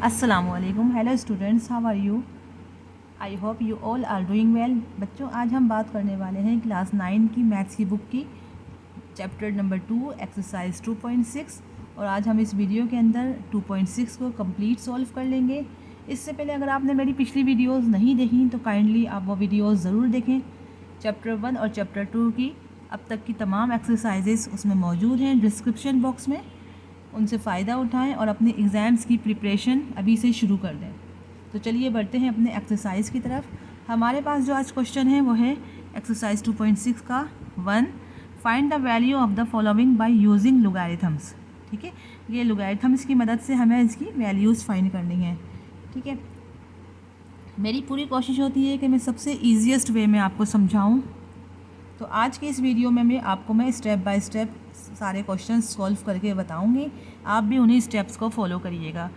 अस्सलामुअलैकुम। Hello students, how are you? I hope you all are doing well. बच्चों, आज हम बात करने वाले हैं क्लास 9 की मैथ्स की बुक की चैप्टर नंबर 2 एक्सरसाइज 2.6। और आज हम इस वीडियो के अंदर 2.6 को कंप्लीट सॉल्व कर लेंगे। इससे पहले अगर आपने मेरी पिछली वीडियोस नहीं देखी तो काइंडली आप वो वीडियोस ज़रूर देखें। चैप्टर 1 और चैप्टर 2 की अब तक की तमाम एक्सरसाइजेस उसमें मौजूद हैं डिस्क्रिप्शन बॉक्स में। उनसे फ़ायदा उठाएं और अपने एग्ज़ाम्स की प्रिपरेशन अभी से शुरू कर दें। तो चलिए बढ़ते हैं अपने एक्सरसाइज की तरफ। हमारे पास जो आज क्वेश्चन है वो है एक्सरसाइज 2.6 का 1, find the value of the following by using logarithms. ठीक है, ये लॉगरिथम्स की मदद से हमें इसकी वैल्यूज़ फाइंड करनी है। ठीक है, मेरी पूरी कोशिश होती है कि मैं सबसे ईजीएस्ट वे में आपको समझाऊं। तो आज की इस वीडियो में मैं स्टेप बाय स्टेप सारे क्वेश्चन सॉल्व करके बताऊंगी। आप भी उन्हीं स्टेप्स को फॉलो करिएगा।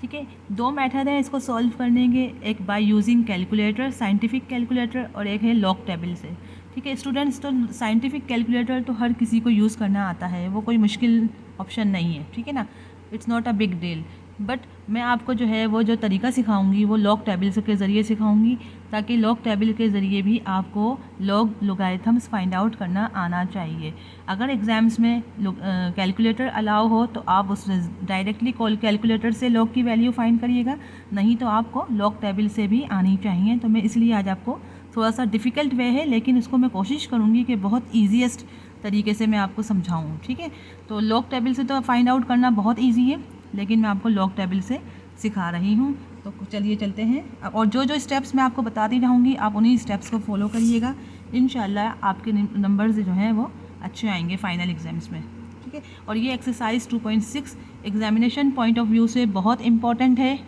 ठीक है, दो मेथड हैं इसको सॉल्व करने के, एक by using calculator, scientific calculator, और एक है लॉग टेबल से। ठीक है स्टूडेंट्स, तो साइंटिफिक कैलकुलेटर तो हर किसी को यूज़ करना आता है, वो कोई मुश्किल ऑप्शन नहीं है। ठीक है ना, it's not a big deal. But मैं आपको जो है वो जो तरीका सिखाऊंगी वो लॉग टेबल के ज़रिए सिखाऊंगी, ताकि लॉग टेबल के ज़रिए भी आपको लॉगरिथम्स फाइंड आउट करना आना चाहिए। अगर एग्ज़ाम्स में कैलकुलेटर अलाउ हो तो आप उस डायरेक्टली कैलकुलेटर से लॉग की वैल्यू फाइंड करिएगा, नहीं तो आपको लॉग टेबल से भी आनी चाहिए। तो मैं इसलिए आज आपको थोड़ा सा डिफ़िकल्ट वे है, लेकिन इसको मैं कोशिश करूँगी कि बहुत ईजीएस्ट तरीके से मैं आपको समझाऊँ। ठीक है, तो लॉग टेबल से तो फाइंड आउट करना बहुत ईजी है, लेकिन मैं आपको लॉग टेबल से सिखा रही हूँ। तो चलिए चलते हैं, और जो जो स्टेप्स मैं आपको बताती रहूँगी आप उन्हीं स्टेप्स को फॉलो करिएगा। इंशाल्लाह आपके नंबर्स जो हैं वो अच्छे आएंगे फाइनल एग्जाम्स में। ठीक है, और ये exercise 2.6 examination point of view से बहुत इम्पॉर्टेंट है,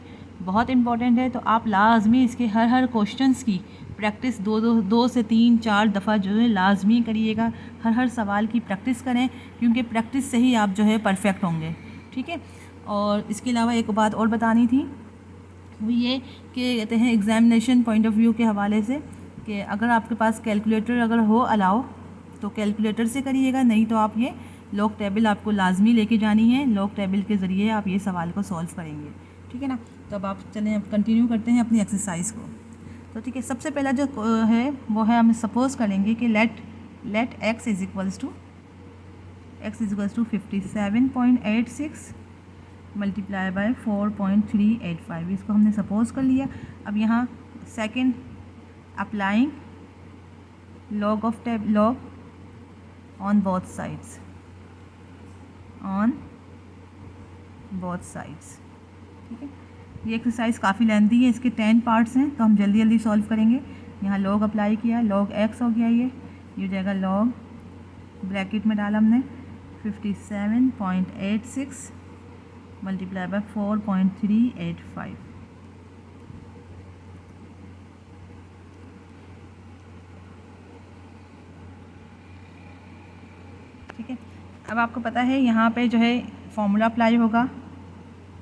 बहुत इम्पॉर्टेंट है। तो आप लाजमी इसके हर क्वेश्चंस की प्रैक्टिस दो से तीन चार दफ़ा जो है लाजमी करिएगा। हर सवाल की प्रैक्टिस करें, क्योंकि प्रैक्टिस से ही आप जो है परफेक्ट होंगे। ठीक है, और इसके अलावा एक बात और बतानी थी, वो ये कि कहते हैं एग्ज़ामिनेशन पॉइंट ऑफ व्यू के हवाले से, कि अगर आपके पास कैलकुलेटर अगर हो अलाउ तो कैलकुलेटर से करिएगा, नहीं तो आप ये लॉग टेबल आपको लाजमी लेके जानी है। लॉग टेबल के ज़रिए आप ये सवाल को सॉल्व करेंगे। ठीक है ना, तो अब आप चलें, अब कंटिन्यू करते हैं अपनी एक्सरसाइज को। तो ठीक है, सबसे पहला जो है वो है, हम सपोज़ करेंगे कि let x is equals to 57.86 multiply by 4.385। इसको हमने सपोज कर लिया। अब यहाँ second, applying log on both sides, ठीक है। ये एक्सरसाइज काफ़ी लेंथी है, इसके 10 पार्ट्स हैं, तो हम जल्दी जल्दी सॉल्व करेंगे। यहाँ लॉग अप्लाई किया, लॉग एक्स हो गया, ये हो जाएगा लॉग, ब्रैकेट में डाला हमने 57.86 मल्टीप्लाई बाय 4.385। ठीक है, अब आपको पता है यहाँ पे जो है फॉर्मूला अप्लाई होगा।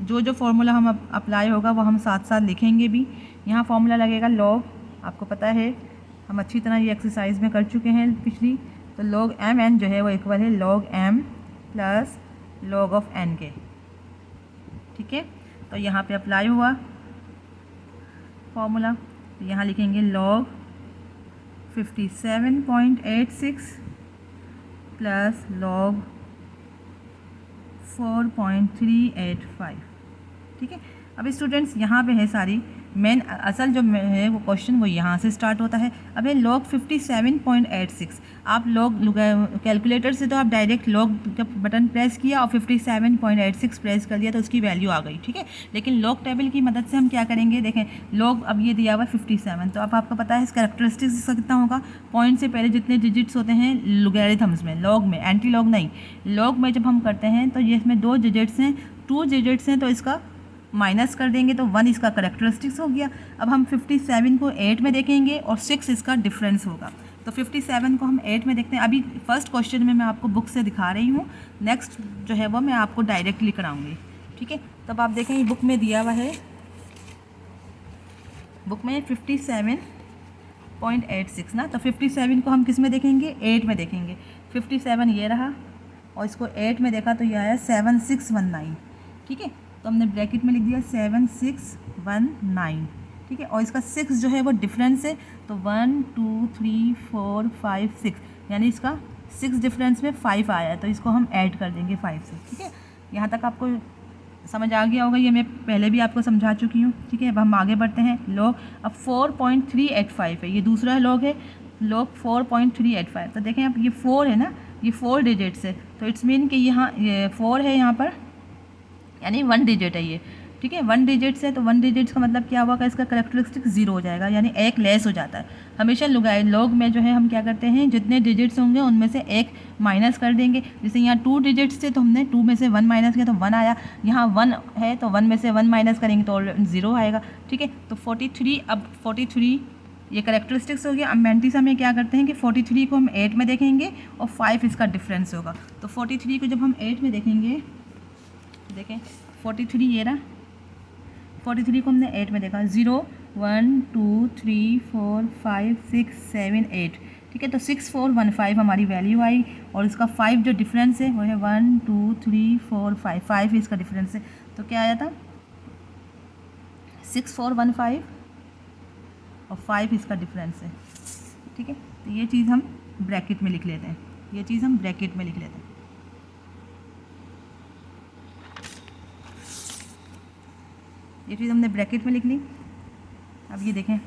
जो फॉर्मूला हम अप्लाई होगा वो हम साथ साथ लिखेंगे भी। यहाँ फॉर्मूला लगेगा लॉग, आपको पता है हम अच्छी तरह ये एक्सरसाइज में कर चुके हैं पिछली। तो लॉग एम एन जो है वो इक्वल है log M plus log of N के। ठीक है, तो यहाँ पे अप्लाई हुआ फॉर्मूला, तो यहाँ लिखेंगे लॉग 57.86 प्लस लॉग 4.385। ठीक है, अब स्टूडेंट्स यहाँ पे है सारी मेन, असल जो है वो क्वेश्चन वो यहाँ से स्टार्ट होता है। अब है लॉग 57.86। आप लॉग कैलकुलेटर से तो आप डायरेक्ट लॉग जब बटन प्रेस किया और 57.86 प्रेस कर दिया तो उसकी वैल्यू आ गई। ठीक है, लेकिन लॉग टेबल की मदद से हम क्या करेंगे, देखें लॉग अब ये दिया हुआ 57, तो अब आपको पता है इस कैरेक्टरिस्टिक्स इसका कितना होगा, पॉइंट से पहले जितने डिजिट्स होते हैं लॉगरिथम्स में, लॉग में, एंटी लॉग नहीं, लॉग में जब हम करते हैं तो ये इसमें 2 डिजिट्स हैं, 2 डिजिट्स हैं, तो इसका माइनस कर देंगे तो 1 इसका करेक्टरिस्टिक्स हो गया। अब हम 57 को 8 में देखेंगे और 6 इसका डिफरेंस होगा। तो 57 को हम 8 में देखते हैं। अभी फर्स्ट क्वेश्चन में मैं आपको बुक से दिखा रही हूँ, नेक्स्ट जो है वो मैं आपको डायरेक्टली कराऊंगी। ठीक है, तब आप देखें ये बुक में दिया हुआ है, बुक में 57.86 ना, तो 57 को हम किस में देखेंगे, 8 में देखेंगे। 57 ये रहा और इसको 8 में देखा तो ये आया 7619। ठीक है, तो हमने ब्रैकेट में लिख दिया 7619, ठीक है। और इसका 6 जो है वो डिफरेंस है, तो 1 2 3 4 5 6, यानी इसका 6 डिफरेंस में 5 आया है, तो इसको हम ऐड कर देंगे 5 से, ठीक है। यहाँ तक आपको समझ आ गया होगा, ये मैं पहले भी आपको समझा चुकी हूँ, ठीक है। अब हम आगे बढ़ते हैं। लॉग अब 4.385 है, ये दूसरा लॉग है, लॉग 4.385। तो देखें अब ये 4 है ना, ये 4 डिजिट्स है, तो इट्स मीन कि यहाँ ये 4 है यहाँ पर, यानी 1 डिजिट है ये, ठीक है। 1 डिजिट्स है, तो 1 डिजिट्स का मतलब क्या हुआ कि इसका करेक्टरिस्टिक 0 हो जाएगा, यानी एक लेस हो जाता है। हमेशा लॉग में जो है हम क्या करते हैं, जितने डिजिट्स होंगे उनमें से एक माइनस कर देंगे। जैसे यहाँ 2 डिजिट्स थे, तो हमने 2 में से 1 माइनस किया तो 1 आया। यहाँ 1 है तो 1 में से 1 माइनस करेंगे तो 0 आएगा, ठीक है। तो 43, अब 43 ये करेक्टरिस्टिक्स हो गया। अब मेंटिसा में क्या करते हैं कि 43 को हम 8 में देखेंगे और 5 इसका डिफरेंस होगा। तो 43 को जब हम 8 में देखेंगे, देखें 43 ये रहा, 43 को हमने 8 में देखा, 0 1 2 3 4 5 6 7 8, ठीक है। तो 6415 हमारी वैल्यू आई, और इसका 5 जो डिफरेंस है वो है 1 2 3 4 5, 5 इसका डिफरेंस है। तो क्या आया था 6415 और 5 इसका डिफरेंस है, ठीक है। तो ये चीज़ हम ब्रैकेट में लिख लेते हैं, ये चीज़ हम ब्रैकेट में लिख लेते हैं। ये चीज़ हमने ब्रैकेट में लिख ली। अब ये देखें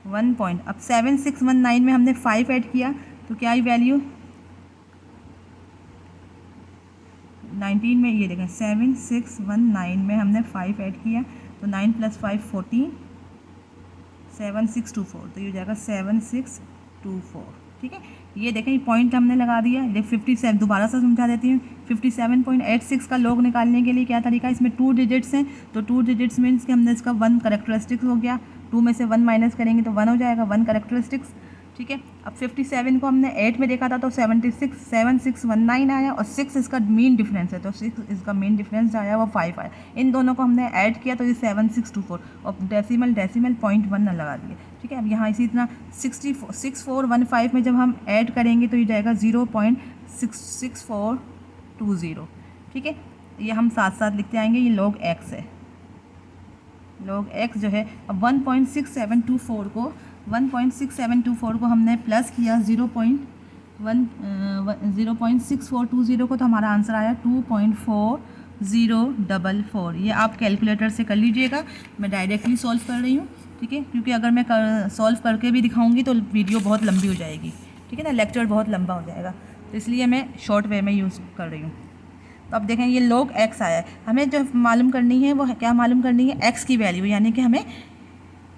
1 पॉइंट, अब 7619 में हमने 5 ऐड किया तो क्या आई वैल्यू 19 में, ये देखें 7619 में हमने 5 ऐड किया तो 9 + 5 14, 7624, तो ये हो जाएगा 7624, ठीक है। ये देखें पॉइंट हमने लगा दिया। ये 57, दोबारा से समझा देती हूँ, 57.86 का लॉग निकालने के लिए क्या तरीका, इसमें 2 डिजिट्स हैं, तो 2 डिजिट्स मीन्स कि हमने इसका 1 करेक्टरिस्टिक्स हो गया, 2 में से 1 माइनस करेंगे तो 1 हो जाएगा, 1 करेक्टरिस्टिक्स, ठीक है। अब 57 को हमने 8 में देखा था तो 7619 आया, और 6 इसका मीन डिफरेंस है, तो 6 इसका मीन डिफरेंस आया वो 5 आया। इन दोनों को हमने ऐड किया तो ये 7624, और डेसिमल पॉइंट 1 लगा दिए, ठीक है। अब यहाँ इसी तरह 6415 में जब हम ऐड करेंगे तो ये जाएगा 0.6420, ठीक है। ये हम साथ साथ लिखते आएंगे, ये log x है, log x जो है। अब 1.6724 को हमने प्लस किया 0.6420 को, तो हमारा आंसर आया 2.4044। ये आप कैलकुलेटर से कर लीजिएगा, मैं डायरेक्टली सॉल्व कर रही हूँ, ठीक है, क्योंकि अगर मैं सॉल्व करके भी दिखाऊंगी तो वीडियो बहुत लंबी हो जाएगी, ठीक है ना, लेक्चर बहुत लंबा हो जाएगा, तो इसलिए मैं शॉर्ट वे में यूज़ कर रही हूँ। तो अब देखें ये log x आया है, हमें जो मालूम करनी है वो क्या मालूम करनी है, x की वैल्यू, यानी कि हमें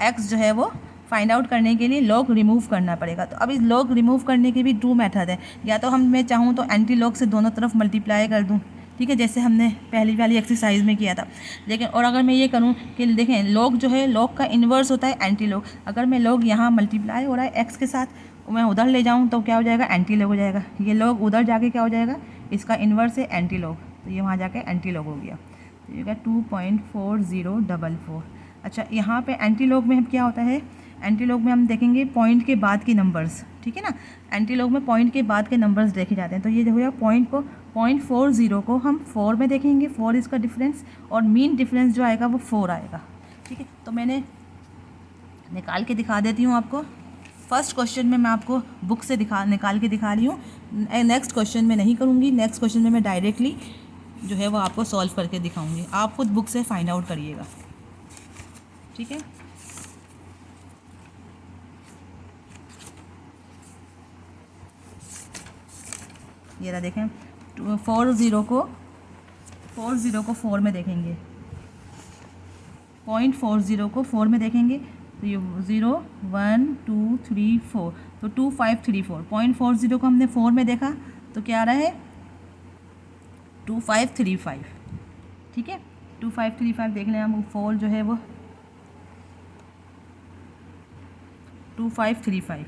x जो है वो फाइंड आउट करने के लिए log रिमूव करना पड़ेगा। तो अब इस log रिमूव करने के भी 2 मेथड है, या तो मैं चाहूँ तो एंटी log से दोनों तरफ मल्टीप्लाई कर दूँ, ठीक है, जैसे हमने पहली वाली एक्सरसाइज में किया था। लेकिन और अगर मैं ये करूँ कि देखें log जो है, log का इन्वर्स होता है एंटी log, अगर मैं log यहाँ मल्टीप्लाई हो रहा है x के साथ, मैं उधर ले जाऊँ तो क्या हो जाएगा, एंटी log हो जाएगा। ये log उधर जाके क्या हो जाएगा, इसका इन्वर्स है एंटी log, तो ये वहाँ जाके एंटी log हो गया, तो ये 2.4044। अच्छा, यहाँ पे एंटी log में हम क्या होता है, एंटी log में हम देखेंगे पॉइंट के बाद के नंबर्स, ठीक है ना, एंटी log में पॉइंट के बाद के नंबर्स देखे जाते हैं। तो ये देखो पॉइंट को 0.40 को हम 4 में देखेंगे, 4 इसका डिफरेंस, और मीन डिफरेंस जो आएगा वो 4 आएगा, ठीक है। तो मैंने निकाल के दिखा देती हूँ आपको। फर्स्ट क्वेश्चन में मैं आपको बुक से निकाल के दिखा रही हूँ, नेक्स्ट क्वेश्चन में नहीं करूँगी, नेक्स्ट क्वेश्चन में मैं डायरेक्टली जो है वो आपको सॉल्व करके दिखाऊँगी, आप खुद बुक से फाइंड आउट करिएगा, ठीक है। ये रहा देखें 40 को 4 में देखेंगे, 0.40 को 4 में देखेंगे तो ये 0 1 2 3 4, तो 2534। 0.40 को हमने 4 में देखा तो क्या आ रहा है 2535, ठीक है। 2535 देख लें हम, 4 जो है वो 2535,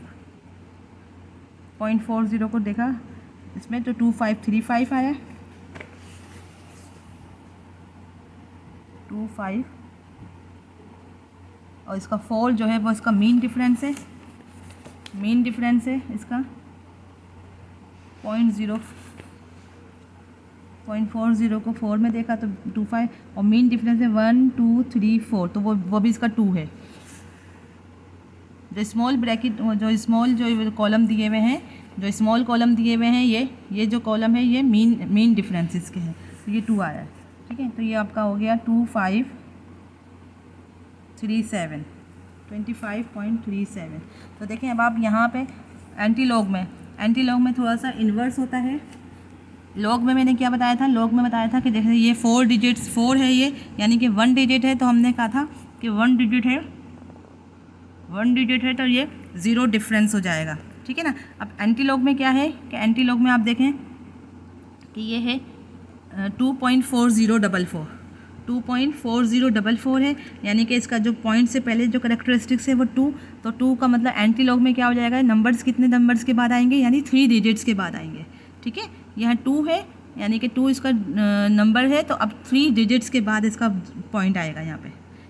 0.40 को देखा इसमें तो 2535 आया, 25, और इसका 4 जो है वो इसका मीन डिफरेंस है, इसका 0.0, 0.40 को 4 में देखा तो 25, और मीन डिफरेंस है 1 2 3 4, तो वो भी इसका 2 है। जो स्मॉल ब्रैकेट, जो स्मॉल जो कॉलम दिए हुए हैं, जो स्मॉल कॉलम दिए हुए हैं, ये जो कॉलम है ये मीन डिफरेंसेस के हैं, तो ये 2 आया है। ठीक है, तो ये आपका हो गया 2537, 25.37। तो देखें अब आप यहाँ पे एंटी लॉग में थोड़ा सा इन्वर्स होता है। लॉग में मैंने क्या बताया था, लॉग में बताया था कि जैसे ये 4 डिजिट्स 4 है ये, यानी कि 1 डिजिट है, तो हमने कहा था कि 1 डिजिट है तो ये 0 डिफरेंस हो जाएगा। ठीक है ना। अब एंटी लॉग में क्या है कि एंटी लॉग में आप देखें कि ये है 2.4044, 2.4044 है, यानी कि इसका जो पॉइंट से पहले जो करेक्टरिस्टिक्स है वो 2, तो 2 का मतलब एंटी लॉग में क्या हो जाएगा, नंबर्स कितने नंबर्स के बाद आएंगे, यानी 3 डिजिट्स के बाद आएंगे। ठीक है, यहाँ 2 है, यानी कि 2 इसका नंबर है, तो अब 3 डिजिट्स के बाद इसका पॉइंट आएगा यहाँ पे।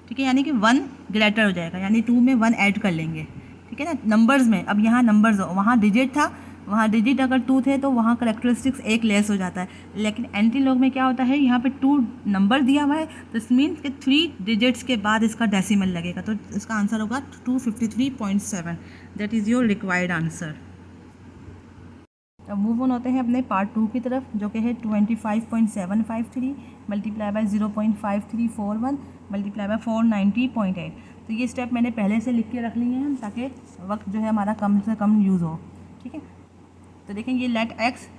ठीक है, यानी कि 1 ग्रेटर हो जाएगा, यानी 2 में 1 ऐड कर लेंगे। ठीक है ना, नंबर्स में। अब यहाँ नंबर्स, वहाँ डिजिट था, वहाँ डिजिट अगर 2 थे तो वहाँ करेक्टरिस्टिक्स 1 लेस हो जाता है, लेकिन एंटी लॉग में क्या होता है, यहाँ पे 2 नंबर दिया हुआ है, तो इस मीन्स कि 3 डिजिट्स के बाद इसका डेसिमल लगेगा, तो इसका आंसर होगा 253.7। That is your required answer. अब मूव ऑन होते हैं अपने पार्ट 2 की तरफ, जो कि है 25.753 मल्टीप्लाई बाय 0.5341 मल्टीप्लाई बाय 490.8। तो ये स्टेप मैंने पहले से लिख के रख लिए हैं ताकि वक्त जो है हमारा कम से कम यूज़ हो। ठीक है, तो देखें ये लेट एक्स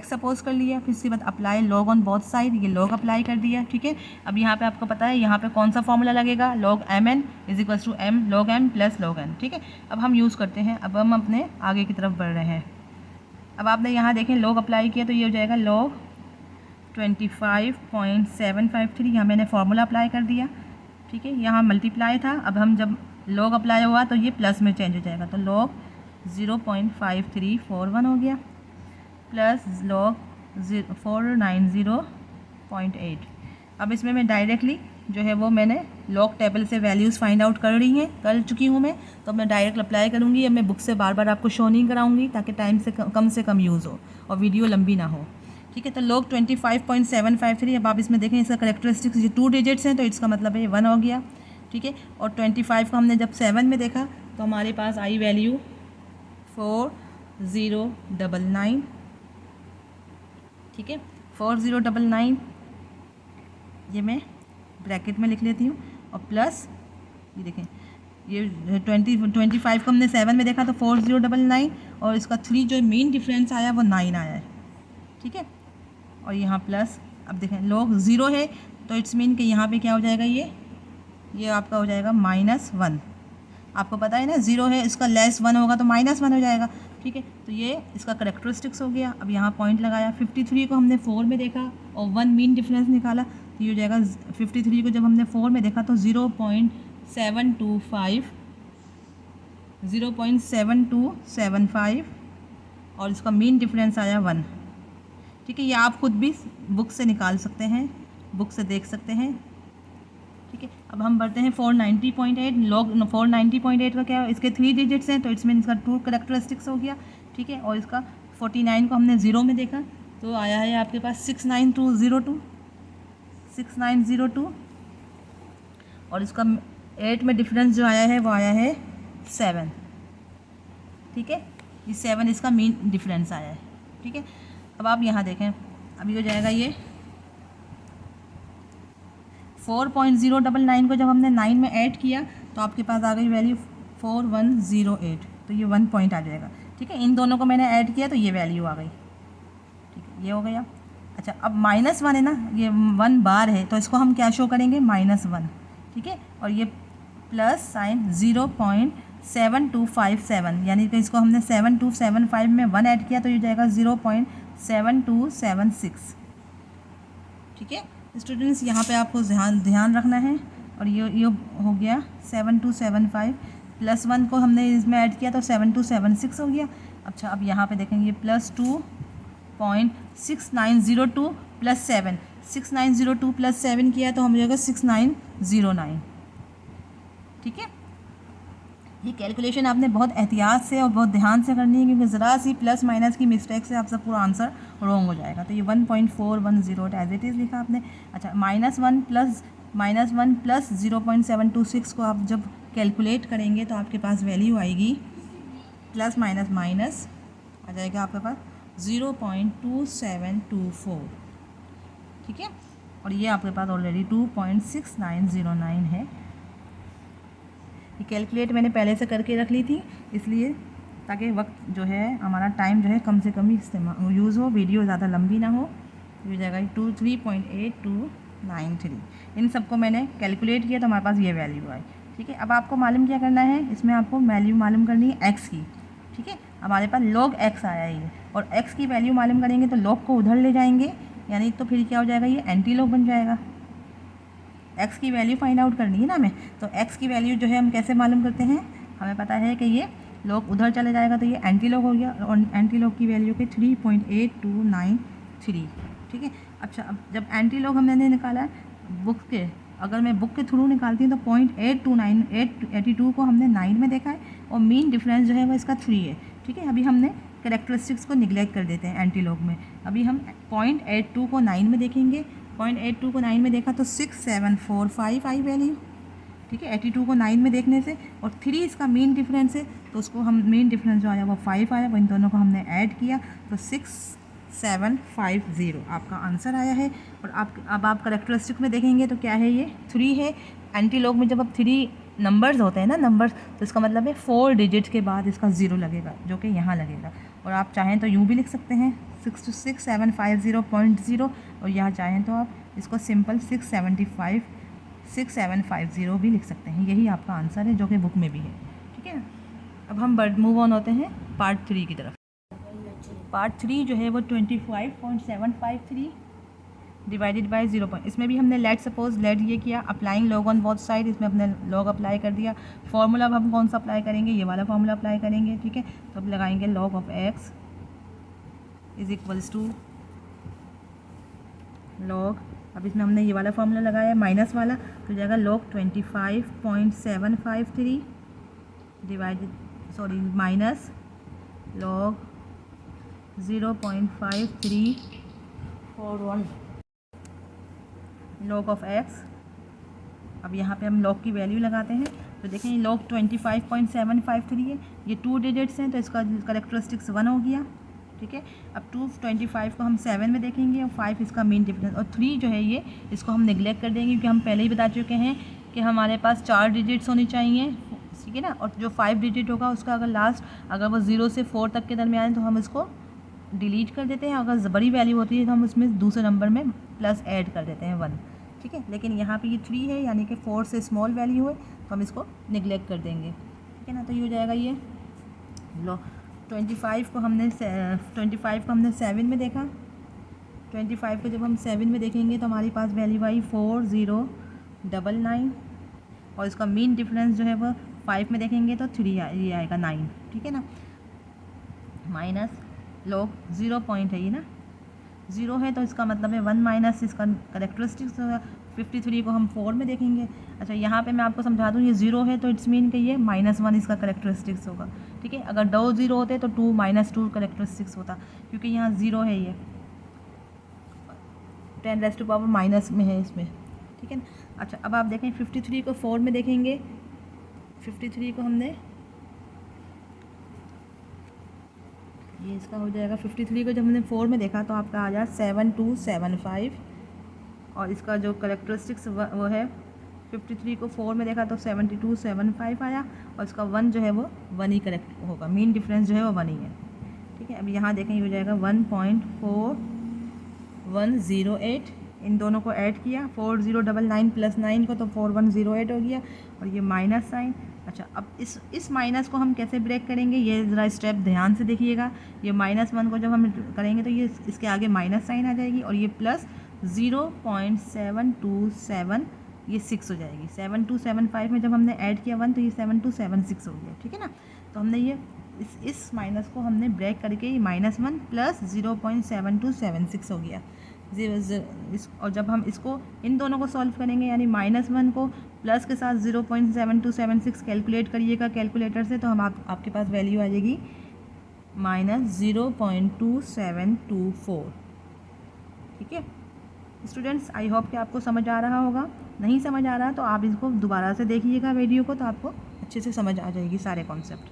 सपोज कर लिया, फिर इसके बाद apply log on both side, ये लॉग अप्लाई कर दिया। ठीक है, अब यहाँ पे आपको पता है यहाँ पे कौन सा फॉर्मूला लगेगा, log M N is equals to M log M plus log N. ठीक है, अब हम यूज़ करते हैं, अब हम अपने आगे की तरफ बढ़ रहे हैं। अब आपने यहाँ देखें लॉग अप्लाई किया तो ये हो जाएगा लॉग 25.753, यहाँ मैंने फार्मूला अप्लाई कर दिया। ठीक है, यहाँ मल्टीप्लाई था, अब हम जब लॉग अप्लाई हुआ तो ये प्लस में चेंज हो जाएगा, तो लॉग 0.5341 हो गया प्लस लॉग 490.8। अब इसमें मैं डायरेक्टली जो है वो मैंने लॉग टेबल से वैल्यूज़ फाइंड आउट कर चुकी हूँ मैं, तो मैं डायरेक्ट अप्लाई करूँगी। अब मैं बुक से बार बार आपको शो नहीं कराऊँगी ताकि टाइम से कम यूज़ हो और वीडियो लंबी ना हो। ठीक है, तो लॉग 25.753, अब आप इसमें देखें इसका करेक्टरिस्टिक्स ये 2 डिजिट्स हैं, तो इसका मतलब है 1 हो गया। ठीक है, और 25 को हमने जब 7 में देखा तो हमारे पास आई वैल्यू 4099। ठीक है, 4099 ये मैं ब्रैकेट में लिख लेती हूँ, और प्लस ये देखें ये 25 को हमने 7 में देखा तो 4099, और इसका 3 जो मेन डिफरेंस आया वो 9 आया है। ठीक है, और यहाँ प्लस, अब देखें लॉग 0 है तो इट्स मीन कि यहाँ पे क्या हो जाएगा, ये आपका हो जाएगा -1। आपको पता है ना 0 है, इसका लेस 1 होगा तो -1 हो जाएगा। ठीक है, तो ये इसका करेक्टरिस्टिक्स हो गया। अब यहाँ पॉइंट लगाया, 53 को हमने 4 में देखा और 1 मीन डिफरेंस निकाला, तो ये हो जाएगा 53 को जब हमने 4 में देखा तो 0.7275 और इसका मीन डिफरेंस आया 1। ठीक है, ये आप खुद भी बुक से निकाल सकते हैं, बुक से देख सकते हैं। ठीक है, अब हम बढ़ते हैं 490.8। लॉग 490.8 का क्या है, इसके 3 डिजिट्स हैं, तो इट्स मीन इसका 2 करेक्टरिस्टिक्स हो गया। ठीक है, और इसका 49 को हमने 0 में देखा तो आया है आपके पास 69202, और इसका 8 में डिफरेंस जो आया है वो आया है 7। ठीक है, ये 7 इसका मीन डिफरेंस आया है। ठीक है, अब आप यहाँ देखें, अभी हो जाएगा ये 4.099 को जब हमने 9 में ऐड किया तो आपके पास आ गई वैल्यू 4108, तो ये 1 पॉइंट आ जाएगा। ठीक है, इन दोनों को मैंने ऐड किया तो ये वैल्यू आ गई। ठीक है, ये हो गया। अच्छा, अब -1 है ना, ये 1 बार है तो इसको हम क्या शो करेंगे, -1। ठीक है, और ये प्लस साइन 0.7257, यानी कि इसको हमने 7275 में 1 ऐड किया तो ये जाएगा 0.7276। ठीक है स्टूडेंट्स, यहाँ पे आपको ध्यान रखना है। और ये हो गया 7275 प्लस 1 को हमने इसमें ऐड किया तो 7276 हो गया। अच्छा, अब यहाँ पे देखेंगे प्लस 2.6902 प्लस 7, 6902 प्लस 7 किया तो हम हो जाएगा 6909। ठीक है, ये कैलकुलेशन आपने बहुत एहतियात से और बहुत ध्यान से करनी है, क्योंकि ज़रा सी प्लस माइनस की मिस्टेक से आपका पूरा आंसर रॉन्ग हो जाएगा। तो ये 1.410 एज इट इज़ लिखा आपने। अच्छा, -1 प्लस 0.726 को आप जब कैलकुलेट करेंगे तो आपके पास वैल्यू आएगी प्लस माइनस माइनस आ जाएगा आपके पास 0.2724, ठीक है। और ये आपके पास ऑलरेडी 2.6909 है। ये कैलकुलेट मैंने पहले से करके रख ली थी, इसलिए ताकि वक्त जो है हमारा टाइम जो है कम से कम ही इस्तेमाल यूज़ हो, वीडियो ज़्यादा लंबी ना हो। ये हो जाएगा 3.8293। इन सबको मैंने कैलकुलेट किया तो हमारे पास ये वैल्यू आई, ठीक है। अब आपको मालूम क्या करना है, इसमें आपको वैल्यू मालूम करनी है एक्स की, ठीक है। हमारे पास log x आया ये, और x की वैल्यू मालूम करेंगे तो log को उधर ले जाएंगे, यानी तो फिर क्या हो जाएगा, ये एंटी log बन जाएगा। x की वैल्यू फाइंड आउट करनी है ना हमें, तो x की वैल्यू जो है हम कैसे मालूम करते हैं, हमें पता है कि ये log उधर चले जाएगा तो ये एंटी log हो गया, और एंटी log की वैल्यू के 3.8293, ठीक है। अच्छा, अब जब एंटी log हमने निकाला बुक के, अगर मैं बुक के थ्रू निकालती हूँ तो 0.829882 को हमने 9 में देखा है, और मीन डिफरेंस जो है वो इसका 3 है, ठीक है। अभी हमने कैरेक्टरिस्टिक्स को निगलेक्ट कर देते हैं एंटी लॉग में। अभी हम 0.82 को 9 में देखेंगे, 0.82 को 9 में देखा तो 6745 आई वैल्यू, ठीक है। 82 को 9 में देखने से, और 3 इसका मीन डिफरेंस है, तो उसको हम मीन डिफरेंस जो आया वो 5 आया, वो इन दोनों को हमने ऐड किया तो 6750 आपका आंसर आया है। और अब आप कैरेक्टरिस्टिक में देखेंगे तो क्या है, ये 3 है। एंटी लॉग में जब अब 3 नंबर्स होते हैं ना, नंबर्स, तो इसका मतलब है 4 डिजिट्स के बाद इसका 0 लगेगा, जो कि यहाँ लगेगा। और आप चाहें तो यूँ भी लिख सकते हैं 66750.0, और यहाँ चाहें तो आप इसको सिंपल 6750 भी लिख सकते हैं। यही आपका आंसर है जो कि बुक में भी है, ठीक है। अब हम मूव ऑन होते हैं पार्ट 3 की तरफ। पार्ट 3 जो है वो 25.753 डिवाइडेड बाय 0. इसमें भी हमने लेट ये किया, applying log on both side, इसमें हमने लॉग अप्लाई कर दिया। फॉर्मूला अब हम कौन सा अप्लाई करेंगे, ये वाला फॉर्मूला अप्लाई करेंगे, ठीक है। तो अब लगाएंगे log of x is equals to log, अब इसमें हमने ये वाला फॉर्मूला लगाया माइनस वाला, तो जाएगा log 25.753 minus log 0.5341 log of x। अब यहाँ पे हम log की वैल्यू लगाते हैं, तो देखें ये log 25.753 है, ये 2 डिजिट्स हैं तो इसका कैरेक्टरिस्टिक्स 1 हो गया, ठीक है। अब 225 को हम 7 में देखेंगे, और 5 इसका मेन डिफरेंस, और 3 जो है ये इसको हम निगलेक्ट कर देंगे, क्योंकि हम पहले ही बता चुके हैं कि हमारे पास 4 डिजिट्स होनी चाहिए, ठीक है ना। और जो 5 डिजिट होगा उसका अगर वो 0 से 4 तक के दरमियान है तो हम इसको डिलीट कर देते हैं, अगर बड़ी वैल्यू होती है तो हम उसमें दूसरे नंबर में प्लस ऐड कर देते हैं 1, ठीक है। लेकिन यहाँ पे ये 3 है, यानी कि 4 से स्मॉल वैल्यू है तो हम इसको निगलेक्ट कर देंगे, ठीक है ना। तो ये हो जाएगा ये 25 को हमने 7 में देखा, 25 को जब हम 7 में देखेंगे तो हमारे पास वैल्यू आई 4099, और इसका मीन डिफरेंस जो है वो 5 में देखेंगे तो 3 ये आएगा 9, ठीक है ना। माइनस log 0 पॉइंट है ये ना, 0 है तो इसका मतलब है 1 माइनस इसका कैरेक्टरिस्टिक्स होगा। 53 को हम 4 में देखेंगे। अच्छा, यहाँ पे मैं आपको समझा दूँ, ये 0 है तो इट्स मीन कि ये -1 इसका कैरेक्टरिस्टिक्स होगा, ठीक है। अगर 2 0 होते तो 2 -2 कैरेक्टरिस्टिक्स होता, क्योंकि यहाँ 0 है, ये 10⁻⁻- में है इसमें, ठीक है ना। अच्छा, अब आप देखें 53 को 4 में देखेंगे, 53 को हमने ये इसका हो जाएगा 53 को जब हमने 4 में देखा तो आपका आ जाए 7275, और इसका जो कैरेक्टरिस्टिक्स वो है 53 को 4 में देखा तो 7275 आया, और इसका 1 जो है वो 1 ही करेक्ट होगा, मीन डिफरेंस जो है वो 1 ही है, ठीक है। अब यहाँ देखें ये हो जाएगा 1.4108, इन दोनों को ऐड किया 4099 प्लस 9 को तो 4108 हो गया, और ये माइनस साइन। अच्छा, अब इस माइनस को हम कैसे ब्रेक करेंगे, ये ज़रा स्टेप ध्यान से देखिएगा। ये -1 को जब हम करेंगे तो ये इसके आगे माइनस साइन आ जाएगी, और ये प्लस 0.727 ये 6 हो जाएगी। 7275 में जब हमने ऐड किया 1 तो ये 7276 हो गया, ठीक है ना। तो हमने ये इस माइनस को हमने ब्रेक करके ये -1 प्लस 0.7276 हो गया, और जब हम इसको इन दोनों को सॉल्व करेंगे यानी -1 को प्लस के साथ 0.7276 कैलकुलेट करिएगा कैलकुलेटर से, तो हम आपके पास वैल्यू आ जाएगी -0.2724। ठीक है स्टूडेंट्स, आई होप कि आपको समझ आ रहा होगा। नहीं समझ आ रहा तो आप इसको दोबारा से देखिएगा वीडियो को, तो आपको अच्छे से समझ आ जाएगी सारे कॉन्सेप्ट।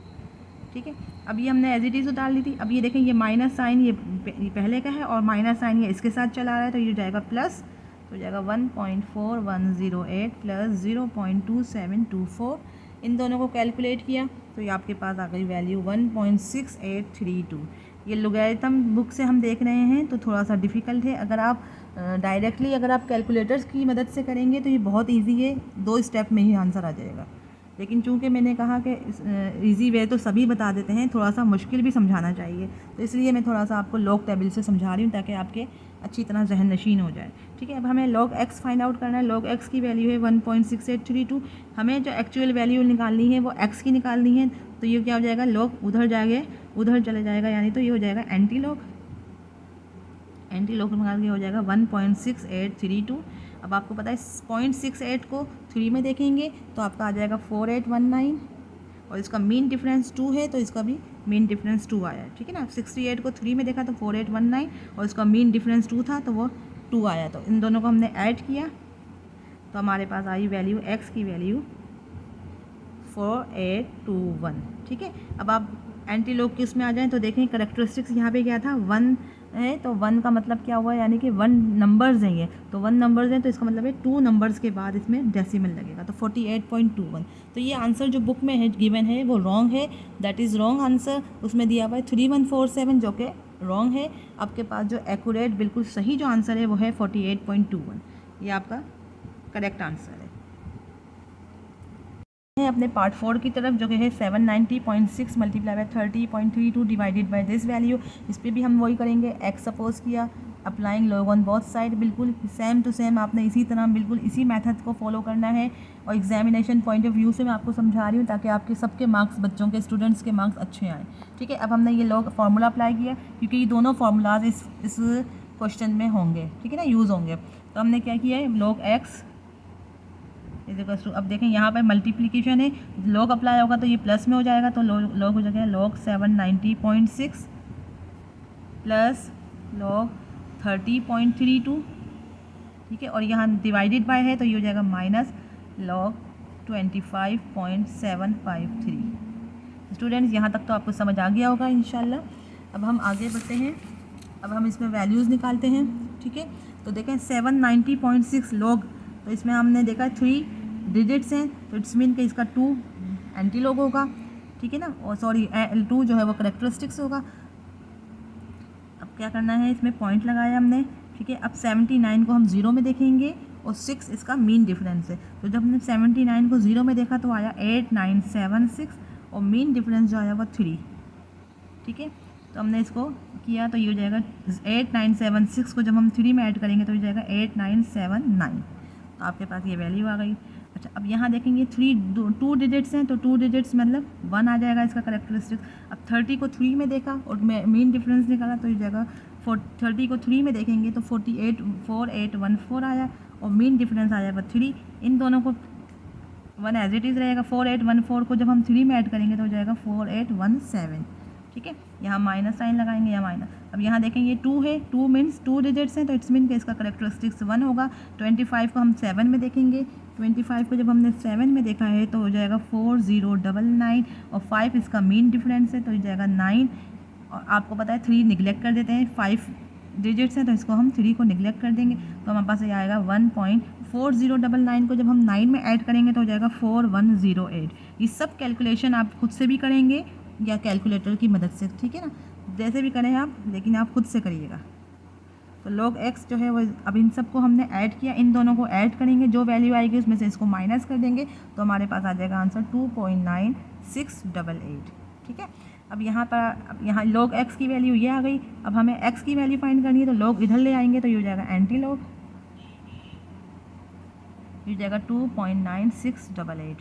ठीक है, अब ये हमने एज इट इज़ डाल दी थी। अब ये देखें, ये माइनस साइन ये पहले का है और माइनस साइन ये इसके साथ चला रहा है, तो ये जाएगा प्लस, तो जाएगा 1.4108 प्लस 0.2724। इन दोनों को कैलकुलेट किया तो ये आपके पास आ गई वैल्यू 1.6832। ये लोगैरिथम बुक से हम देख रहे हैं तो थोड़ा सा डिफ़िकल्ट है। अगर आप डायरेक्टली अगर आप कैलकुलेटर्स की मदद से करेंगे तो ये बहुत इजी है, 2 स्टेप में ही आंसर आ जाएगा। लेकिन चूंकि मैंने कहा कि इजी वे तो सभी बता देते हैं, थोड़ा सा मुश्किल भी समझाना चाहिए, तो इसलिए मैं थोड़ा सा आपको लॉग टेबल से समझा रही हूँ ताकि आपके अच्छी तरह जहन नशीन हो जाए। ठीक है, अब हमें log x फाइंड आउट करना है। log x की वैल्यू है 1.6832। हमें जो एक्चुअल वैल्यू निकालनी है वो x की निकालनी है, तो ये क्या हो जाएगा, log उधर चले जाएगा, यानी तो ये हो जाएगा एंटी लॉग निकाल के हो जाएगा 1.6832। अब आपको पता है 0.68 को 3 में देखेंगे तो आपका आ जाएगा 4819, और इसका मीन डिफरेंस 2 है तो इसका भी मीन डिफरेंस 2 आया है। ठीक है ना, 68 को 3 में देखा तो 4819 और इसका मीन डिफरेंस 2 था तो वो 2 आया। तो इन दोनों को हमने ऐड किया तो हमारे पास आई वैल्यू x की वैल्यू 4821। ठीक है, अब आप एंटी लॉग के उसमें आ जाएं तो देखें करेक्टरिस्टिक्स यहाँ पे क्या था, 1 है, तो 1 का मतलब क्या हुआ, यानी कि 1 नंबर्स हैं ये, तो 1 नंबर्स हैं तो इसका मतलब है 2 नंबर्स के बाद इसमें डेसिमल लगेगा, तो 48.21। तो ये आंसर जो बुक में है गिवन है वो रॉन्ग है, दैट इज़ रॉन्ग आंसर। उसमें दिया हुआ है 3147 जो कि रॉन्ग है। आपके पास जो एक्यूरेट बिल्कुल सही जो आंसर है वो है 48.21, ये आपका करेक्ट आंसर है। अपने पार्ट 4 की तरफ जो कि है 790.6 multiply by 30.32 divided by this value. इस पर भी हम वही करेंगे, x सपोज किया, applying log on both side, बिल्कुल सेम टू सेम आपने इसी तरह बिल्कुल इसी मेथड को फॉलो करना है। और एग्जामिनेशन पॉइंट ऑफ व्यू से मैं आपको समझा रही हूँ ताकि आपके सबके मार्क्स, बच्चों के स्टूडेंट्स के मार्क्स अच्छे आएँ। ठीक है, अब हमने ये लॉग फार्मूला अप्लाई किया क्योंकि ये दोनों फार्मूलाज इस क्वेश्चन में होंगे, ठीक है ना, यूज़ होंगे। तो हमने क्या किया है, log x इज टू, अब देखें यहाँ पर मल्टीप्लिकेशन है, log अप्लाई होगा तो ये प्लस में हो जाएगा, तो log हो जाएगा log 790.6 प्लस log 30.32। ठीक है, और यहाँ डिवाइडेड बाय है तो ये हो जाएगा माइनस log 25.753। स्टूडेंट्स, यहाँ तक तो आपको समझ आ गया होगा इंशाल्लाह। अब हम आगे बढ़ते हैं, अब हम इसमें वैल्यूज़ निकालते हैं। ठीक है, तो देखें 790.6 log, तो इसमें हमने देखा 3 डिजिट्स हैं, तो इट्स मीन कि इसका 2 एंटी लॉग होगा। ठीक है ना, और सॉरी 2 जो है वो करेक्टरिस्टिक्स होगा। अब क्या करना है, इसमें पॉइंट लगाया हमने। ठीक है, अब 79 को हम 0 में देखेंगे और 6 इसका मीन डिफरेंस है, तो जब हमने 79 को 0 में देखा तो आया 8976 और मीन डिफरेंस जो आया वो 3। ठीक है, तो हमने इसको किया तो ये हो जाएगा 8976 को जब हम 3 में ऐड करेंगे तो ये जाएगा 8979, तो आपके पास ये वैल्यू आ गई। अच्छा, अब यहाँ देखेंगे 2 डिजिट्स हैं, तो 2 डिजिट्स मतलब 1 आ जाएगा इसका करेक्टरिस्टिक। अब 30 को 3 में देखा और मीन डिफरेंस निकाला तो ये जाएगा 30 को 3 में देखेंगे तो 4814 आया और मीन डिफरेंस आ जाएगा 3। इन दोनों को 1 एज इट इज़ रहेगा, 4814 को जब हम 3 में ऐड करेंगे तो हो जाएगा 4817। ठीक है, यहाँ माइनस साइन लगाएंगे या माइनस। अब यहाँ देखेंगे 2 है, 2 मीन्स 2 डिजिट्स हैं तो इट्स मीन कि इसका करेक्टरिस्टिक्स 1 होगा। 25 को हम 7 में देखेंगे, 25 को जब हमने 7 में देखा है तो हो जाएगा 4099 और 5 इसका मीन डिफरेंस है तो हो जाएगा 9। और आपको पता है 3 निगलेक्ट कर देते हैं, 5 डिजिट्स हैं तो इसको हम 3 को निगलेक्ट कर देंगे, तो हमारे पास ये आएगा 1.4099 को जब हम 9 में ऐड करेंगे तो हो जाएगा 4108। ये सब कैलकुलेशन आप खुद से भी करेंगे या कैलकुलेटर की मदद से, ठीक है ना, जैसे भी करें आप, लेकिन आप खुद से करिएगा। तो log x जो है वो, अब इन सबको हमने ऐड किया, इन दोनों को ऐड करेंगे, जो वैल्यू आएगी उसमें से इसको माइनस कर देंगे तो हमारे पास आ जाएगा आंसर 2.9688। ठीक है, अब यहाँ log x की वैल्यू ये आ गई। अब हमें x की वैल्यू फाइंड करनी है तो log इधर ले आएंगे तो ये हो जाएगा एंटी लॉग, ये हो जाएगा 2.9688।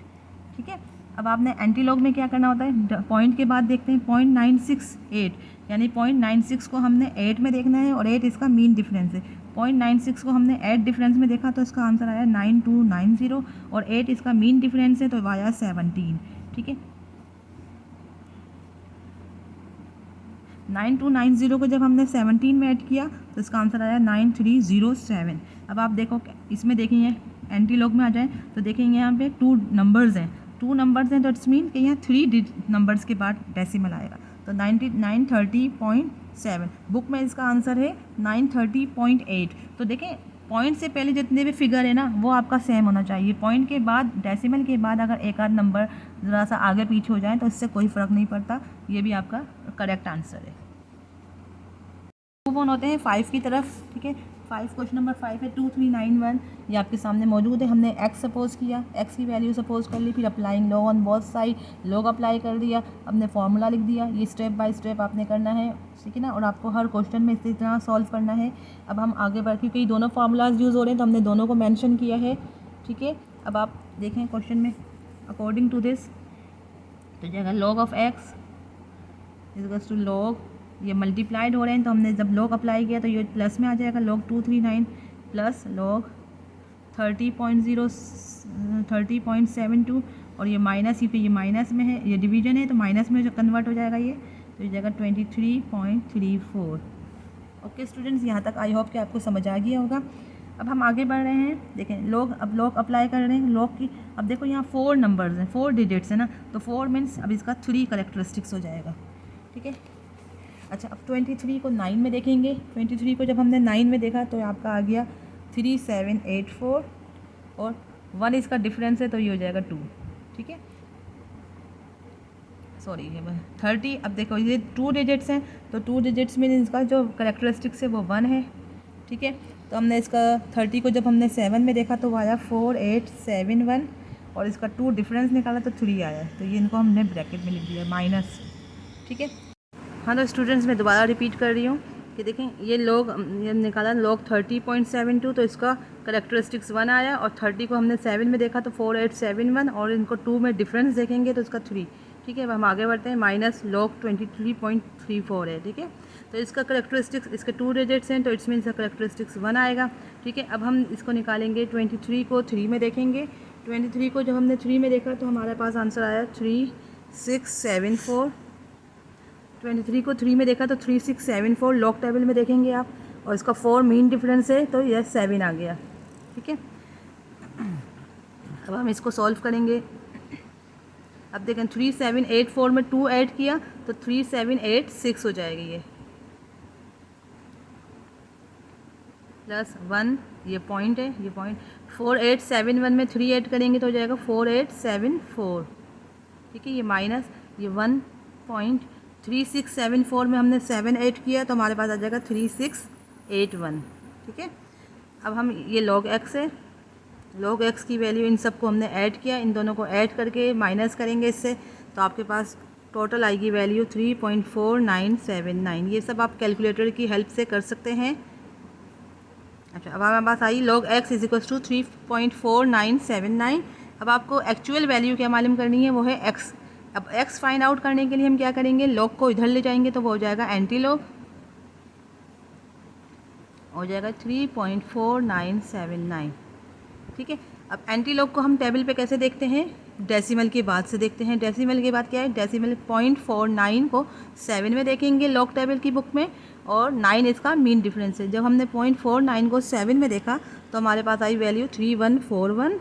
ठीक है, अब आपने एंटीलॉग में क्या करना होता है, पॉइंट के बाद देखते हैं 0.968, यानी 0.96 को हमने 8 में देखना है और 8 इसका मीन डिफरेंस है। 0.96 को हमने 8 डिफरेंस में देखा तो इसका आंसर आया 9290 और 8 इसका मीन डिफरेंस है तो आया 17। ठीक है, 9290 को जब हमने 17 में ऐड किया तो इसका आंसर आया 9307। अब आप देखो इसमें देखेंगे एंटीलॉग में आ जाए तो देखेंगे यहाँ पे 2 नंबर्स हैं, 2 नंबर्स हैं तो इट्स मीन कि यहाँ 3 नंबर्स के बाद डेसिमल आएगा तो 930.7। बुक में इसका आंसर है 930.8। तो देखें पॉइंट से पहले जितने भी फिगर है ना वो आपका सेम होना चाहिए, पॉइंट के बाद डेसिमल के बाद अगर एक आध नंबर ज़रा सा आगे पीछे हो जाए तो इससे कोई फ़र्क नहीं पड़ता, ये भी आपका करेक्ट आंसर है। मूव ऑन होते हैं 5 की तरफ। ठीक है, 5 क्वेश्चन नंबर 5 है 2391, ये आपके सामने मौजूद है। हमने x सपोज किया, x की वैल्यू सपोज कर ली, फिर applying log on both side, log apply कर दिया, हमने फार्मूला लिख दिया। ये स्टेप बाय स्टेप आपने करना है, ठीक है ना, और आपको हर क्वेश्चन में इसी तरह सॉल्व करना है। अब हम आगे बढ़, क्योंकि दोनों फार्मूलाज यूज़ हो रहे हैं तो हमने दोनों को मेंशन किया है। ठीक है, अब आप देखें क्वेश्चन में अकॉर्डिंग टू दिस तो जाएगा log of x is to log, ये मल्टीप्लाइड हो रहे हैं तो हमने जब log अप्लाई किया तो ये प्लस में आ जाएगा log 239 प्लस log 30.72 और ये माइनस, क्योंकि ये माइनस में है, ये डिवीजन है तो माइनस में जो कन्वर्ट हो जाएगा ये, तो ये जाएगा 23.34। ओके स्टूडेंट्स, यहाँ तक आई होप कि आपको समझ आ गया होगा। अब हम आगे बढ़ रहे हैं, देखें log अप्लाई कर रहे हैं log की। अब देखो यहाँ 4 नंबर्स हैं, 4 डिजिट्स है ना, तो 4 मीन्स अब इसका 3 करेक्टरिस्टिक्स हो जाएगा। ठीक है, अच्छा अब 23 को 9 में देखेंगे। 23 को जब हमने 9 में देखा तो आपका आ गया 3784 और 1 इसका डिफरेंस है तो ये हो जाएगा 2। ठीक है, सॉरी ये 30। अब देखो ये 2 डिजिट्स हैं तो 2 डिजिट्स में इसका जो करेक्टरिस्टिक्स है वो 1 है। ठीक है, तो हमने इसका 30 को जब हमने 7 में देखा तो वो आया 4871 और इसका 2 डिफरेंस निकाला तो 3 आया, तो ये इनको हमने ब्रैकेट में लिख दिया माइनस। ठीक है, हाँ तो स्टूडेंट्स मैं दोबारा रिपीट कर रही हूँ कि देखें ये निकाला log 30.72 तो इसका करेक्टरिस्टिक्स 1 आया और 30 को हमने 7 में देखा तो 4871 और इनको 2 में डिफरेंस देखेंगे तो इसका 3। ठीक है, अब हम आगे बढ़ते हैं, माइनस log 23.34 है। ठीक है, तो इसका करेक्टरिस्टिक्स, इसके 2 डिजिट्स हैं तो इट्स मीन इसका करेक्टरिस्टिक्स 1 आएगा। ठीक है, अब हम इसको निकालेंगे, 23 को 3 में देखेंगे। 23 को जब हमने 3 में देखा तो हमारे पास आंसर आया 3674। 23 को 3 में देखा तो 3674 लॉग टेबल में देखेंगे आप, और इसका 4 मीन डिफरेंस है तो यह 7 आ गया। ठीक है, अब हम इसको सॉल्व करेंगे। अब देखें 3784 में 2 ऐड किया तो 3786 हो जाएगी ये, प्लस 1 ये पॉइंट है, ये पॉइंट 4871 में 3 ऐड करेंगे तो हो जाएगा 4874। ठीक है, ये माइनस ये 1.3674 में हमने 7 ऐड किया तो हमारे पास आ जाएगा 3681। ठीक है, अब हम ये log x है, log x की वैल्यू इन सबको हमने ऐड किया, इन दोनों को ऐड करके माइनस करेंगे इससे तो आपके पास टोटल आएगी वैल्यू 3.4979। ये सब आप कैलकुलेटर की हेल्प से कर सकते हैं। अच्छा, अब हमारे पास आई log x is equal to 3.4979। अब आपको एक्चुअल वैल्यू क्या मालूम करनी है, वो है x। अब x फाइंड आउट करने के लिए हम क्या करेंगे, log को इधर ले जाएंगे तो वो हो जाएगा एंटी लॉग, हो जाएगा 3.4979। ठीक है, अब एंटी लॉग को हम टेबल पे कैसे देखते हैं, डेसिमल के बाद से देखते हैं। डेसिमल के बाद क्या है, डेसिमल 0.49 को 7 में देखेंगे लॉग टेबल की बुक में और 9 इसका मीन डिफरेंस है। जब हमने 0.49 को 7 में देखा तो हमारे पास आई वैल्यू 3141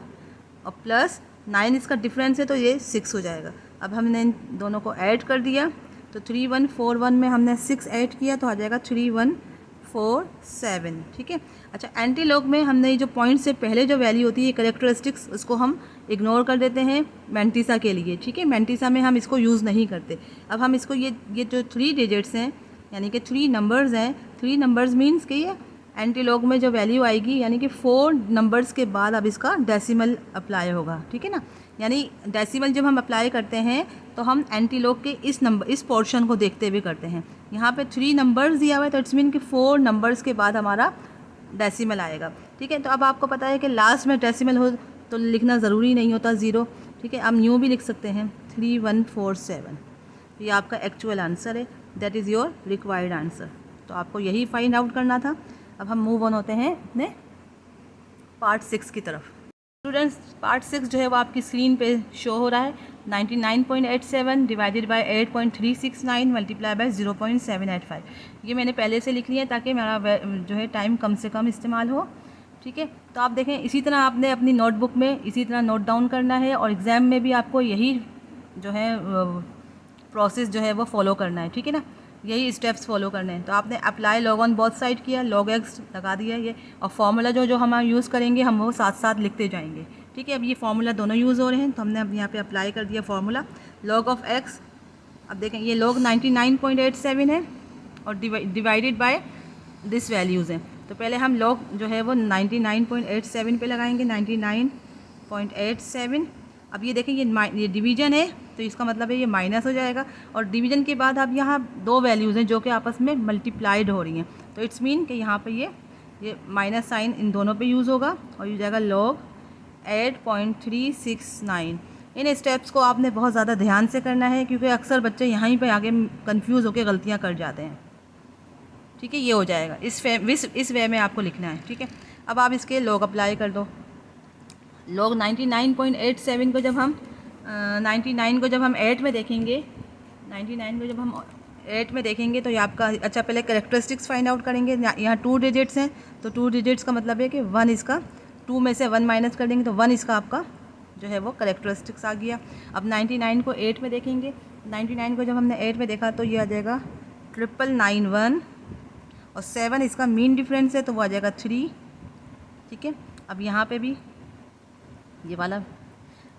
और प्लस 9 इसका डिफरेंस है तो ये 6 हो जाएगा। अब हमने इन दोनों को ऐड कर दिया तो 3141 में हमने 6 ऐड किया तो आ जाएगा 3147। ठीक है, अच्छा एंटी लॉग में हमने ये जो पॉइंट से पहले जो वैल्यू होती है करेक्टरिस्टिक्स, उसको हम इग्नोर कर देते हैं मैंटिसा के लिए। ठीक है, मैंटिसा में हम इसको यूज़ नहीं करते। अब हम इसको ये जो 3 डिजिट्स हैं यानी कि 3 नंबर्स हैं, 3 नंबर्स मीन्स कि ये एंटी लॉग में जो वैल्यू आएगी यानी कि 4 नंबर्स के बाद अब इसका डेसिमल अप्लाई होगा। ठीक है ना, यानी डेसिमल जब हम अप्लाई करते हैं तो हम एंटी लॉग के इस पोर्शन को देखते हुए करते हैं। यहाँ पे 3 नंबर्स दिया हुआ है तो इट्स मीन कि 4 नंबर्स के बाद हमारा डेसिमल आएगा। ठीक है, तो अब आपको पता है कि लास्ट में डेसिमल हो तो लिखना ज़रूरी नहीं होता 0, ठीक है, हम यूँ भी लिख सकते हैं 3147। ये आपका एक्चुअल आंसर है, that is your required answer. तो आपको यही फाइंड आउट करना था। अब हम मूव ऑन होते हैं अपने पार्ट 6 की तरफ। स्टूडेंट्स, पार्ट 6 जो है वो आपकी स्क्रीन पे शो हो रहा है। 99.87 डिवाइडेड बाय 8.369 मल्टीप्लाई बाय 0.785। ये मैंने पहले से लिख लिया है ताकि मेरा जो है टाइम कम से कम इस्तेमाल हो। ठीक है, तो आप देखें इसी तरह आपने अपनी नोटबुक में इसी तरह नोट डाउन करना है और एग्ज़ाम में भी आपको यही जो है प्रोसेस जो है वो फॉलो करना है। ठीक है ना, यही स्टेप्स फॉलो करने हैं। तो आपने apply log on both side किया, लॉग एक्स लगा दिया ये, और फार्मूला जो जो हम यूज़ करेंगे हम वो साथ साथ लिखते जाएंगे। ठीक है, अब ये फार्मूला दोनों यूज़ हो रहे हैं तो हमने अब यहाँ पे अप्लाई कर दिया फार्मूला लॉग ऑफ एक्स। अब देखें ये लॉग 99.87 है और डिवाइडेड बाय दिस वैल्यूज़ हैं। तो पहले हम लॉग जो है वो 99.87 पे लगाएंगे, 99.87। अब ये देखें ये डिवीज़न है तो इसका मतलब है ये माइनस हो जाएगा, और डिवीज़न के बाद अब यहाँ दो वैल्यूज़ हैं जो कि आपस में मल्टीप्लाइड हो रही हैं। तो इट्स मीन कि यहाँ पे ये माइनस साइन इन दोनों पे यूज़ होगा और ये जाएगा लॉग 8.369। इन स्टेप्स को आपने बहुत ज़्यादा ध्यान से करना है क्योंकि अक्सर बच्चे यहीं पे आगे कंफ्यूज होकर गलतियाँ कर जाते हैं। ठीक है, ये हो जाएगा इस वे में आपको लिखना है। ठीक है, अब आप इसके लॉग अप्लाई कर दो। लॉग 99.87 को जब हम 99 को जब हम 8 में देखेंगे, 99 को जब हम 8 में देखेंगे तो ये आपका, अच्छा पहले कैरेक्टरिस्टिक्स फाइंड आउट करेंगे। यहाँ 2 डिजिट्स हैं तो 2 डिजिट्स का मतलब है कि 1 इसका, 2 में से 1 माइनस कर देंगे तो 1 इसका आपका जो है वो कैरेक्टरिस्टिक्स आ गया। अब 99 को 8 में देखेंगे, 99 को जब हमने 8 में देखा तो ये आ जाएगा 9991 और 7 इसका मीन डिफरेंस है तो वो आ जाएगा 3। ठीक है, अब यहाँ पे भी ये वाला,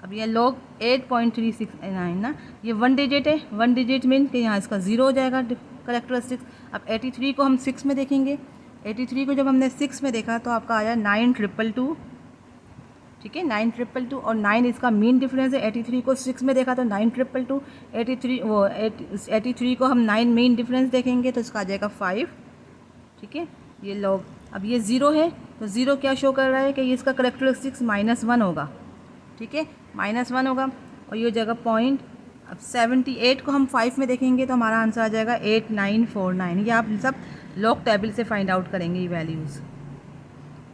अब ये लॉग 8.369 ना, ये 1 डिजिट है, 1 डिजिट मीन कि यहाँ इसका 0 हो जाएगा कैरेक्टरिस्टिक्स। अब 83 को हम 6 में देखेंगे, 83 को जब हमने 6 में देखा तो आपका आया 9222। ठीक है, 9222 और 9 इसका मीन डिफरेंस है। 83 को 6 में देखा तो 9222, 83 को हम 9 मीन डिफरेंस देखेंगे तो इसका आ जाएगा 5। ठीक है, ये लॉग, अब ये 0 है तो 0 क्या शो कर रहा है कि ये इसका कैरेक्टरिस्टिक्स -1 होगा। ठीक है, -1 होगा और ये हो जाएगा पॉइंट। अब 78 को हम 5 में देखेंगे तो हमारा आंसर आ जाएगा 8949। ये आप सब लॉग टेबल से फाइंड आउट करेंगे ये वैल्यूज़।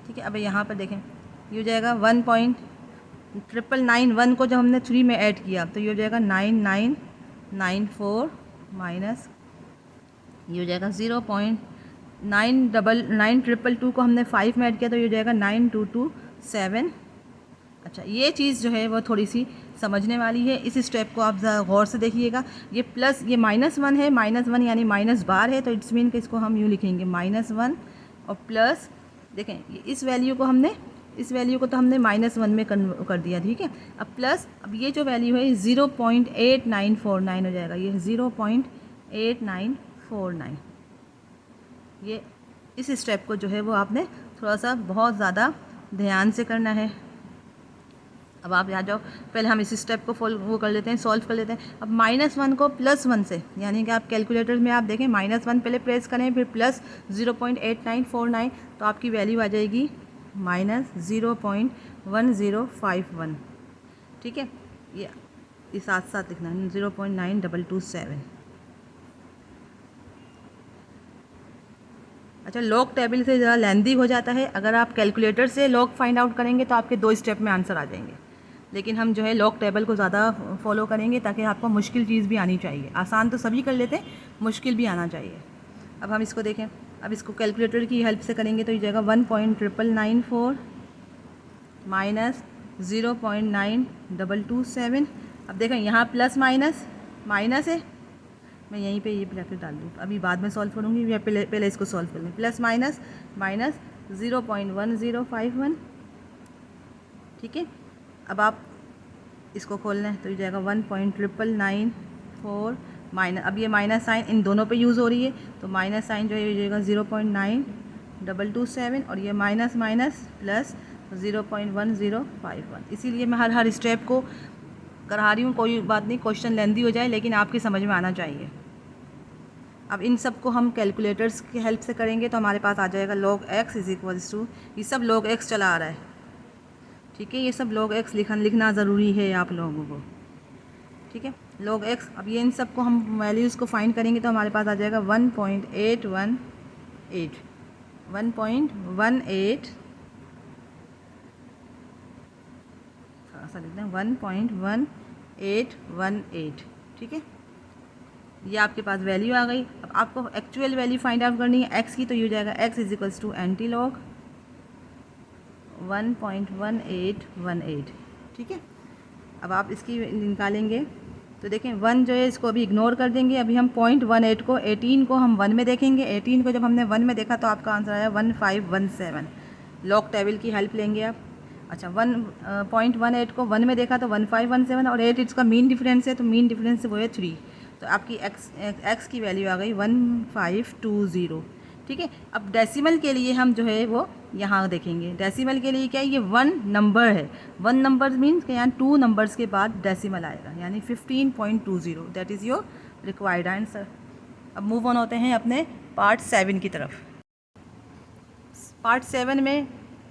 ठीक है, अब यहाँ पर देखें ये हो जाएगा 1.991 को जब हमने 3 में ऐड किया तो ये हो जाएगा 9994 माइनस ये हो जाएगा 0.9222 को हमने 5 में ऐड किया तो ये हो जाएगा 9227। अच्छा, ये चीज़ जो है वो थोड़ी सी समझने वाली है, इस स्टेप को आप गौर से देखिएगा। ये प्लस, ये -1 है, -1 यानी माइनस बार है तो इट्स मीन कि इसको हम यूँ लिखेंगे -1 और प्लस, देखें इस वैल्यू को हमने, इस वैल्यू को तो हमने -1 में कर दिया। ठीक है, अब प्लस, अब ये जो वैल्यू है 0.8949 हो जाएगा, ये 0.8949। ये इस स्टेप को जो है वो आपने थोड़ा सा बहुत ज़्यादा ध्यान से करना है। अब आप यहाँ जाओ, पहले हम इस स्टेप को वो कर लेते हैं, सॉल्व कर लेते हैं। अब -1 को +1 से, यानी कि आप कैलकुलेटर में आप देखें -1 पहले प्रेस करें फिर प्लस 0.8949 तो आपकी वैल्यू आ जाएगी -0.1051। ठीक है, ये साथ साथ लिखना है 0.9227। अच्छा, लॉग टेबल से ज़रा लेंदी हो जाता है, अगर आप कैलकुलेटर से लॉग फाइंड आउट करेंगे तो आपके 2 स्टेप में आंसर आ जाएंगे, लेकिन हम जो है लॉग टेबल को ज़्यादा फॉलो करेंगे ताकि आपको मुश्किल चीज़ भी आनी चाहिए। आसान तो सभी कर लेते हैं, मुश्किल भी आना चाहिए। अब हम इसको देखें, अब इसको कैलकुलेटर की हेल्प से करेंगे तो ये जाएगा 1.994 माइनस 0.9227। अब देखें यहाँ प्लस माइनस माइनस है, मैं यहीं पे ये ब्रैकेट डाल दूँ, अभी बाद में सॉल्व करूँगी या पहले इसको सॉल्व कर लें। Plus minus minus 0.1051। ठीक है, अब आप इसको खोल लें तो ये जाएगा 1.994 माइनस, अब ये माइनस साइन इन दोनों पे यूज़ हो रही है तो माइनस साइन जो है ये जाएगा 0.9227 और ये माइनस माइनस प्लस 0.1051। इसीलिए मैं हर स्टेप को करा रही हूँ, कोई बात नहीं क्वेश्चन लेंदी हो जाए लेकिन आपकी समझ में आना चाहिए। अब इन सब को हम कैलकुलेटर्स की हेल्प से करेंगे तो हमारे पास आ जाएगा log x is equals to, ये सब log x चला आ रहा है। ठीक है, ये सब log x लिखना ज़रूरी है आप लोगों को। ठीक है, log x। अब ये इन सब को हम वैल्यूज़ को फाइंड करेंगे तो हमारे पास आ जाएगा 1.818 1.18 थोड़ा सा लिखते हैं 1.1818। ठीक है, ये आपके पास वैल्यू आ गई। अब आपको एक्चुअल वैल्यू फाइंड आउट करनी है x की, तो ये हो जाएगा x is equals to anti log 1.1818। ठीक है, अब आप इसकी निकालेंगे तो देखें 1 जो है इसको अभी इग्नोर कर देंगे। अभी हम 0.18 को 18 को हम 1 में देखेंगे। 18 को जब हमने 1 में देखा तो आपका आंसर आया 1517। लॉग टेबल की हेल्प लेंगे आप। अच्छा, 1.18 को 1 में देखा तो 1517 और 8 इसका मीन डिफरेंस है, तो मीन डिफरेंस वो है 3। तो आपकी x की वैल्यू आ गई 1520। ठीक है, अब डेसिमल के लिए हम जो है वो यहाँ देखेंगे। डेसिमल के लिए क्या है, ये 1 नंबर है। 1 नंबर मीन्स कि यहाँ 2 नंबर्स के बाद डेसिमल आएगा, यानी 15.20। That is your required answer. अब मूव ऑन होते हैं अपने पार्ट 7 की तरफ। पार्ट 7 में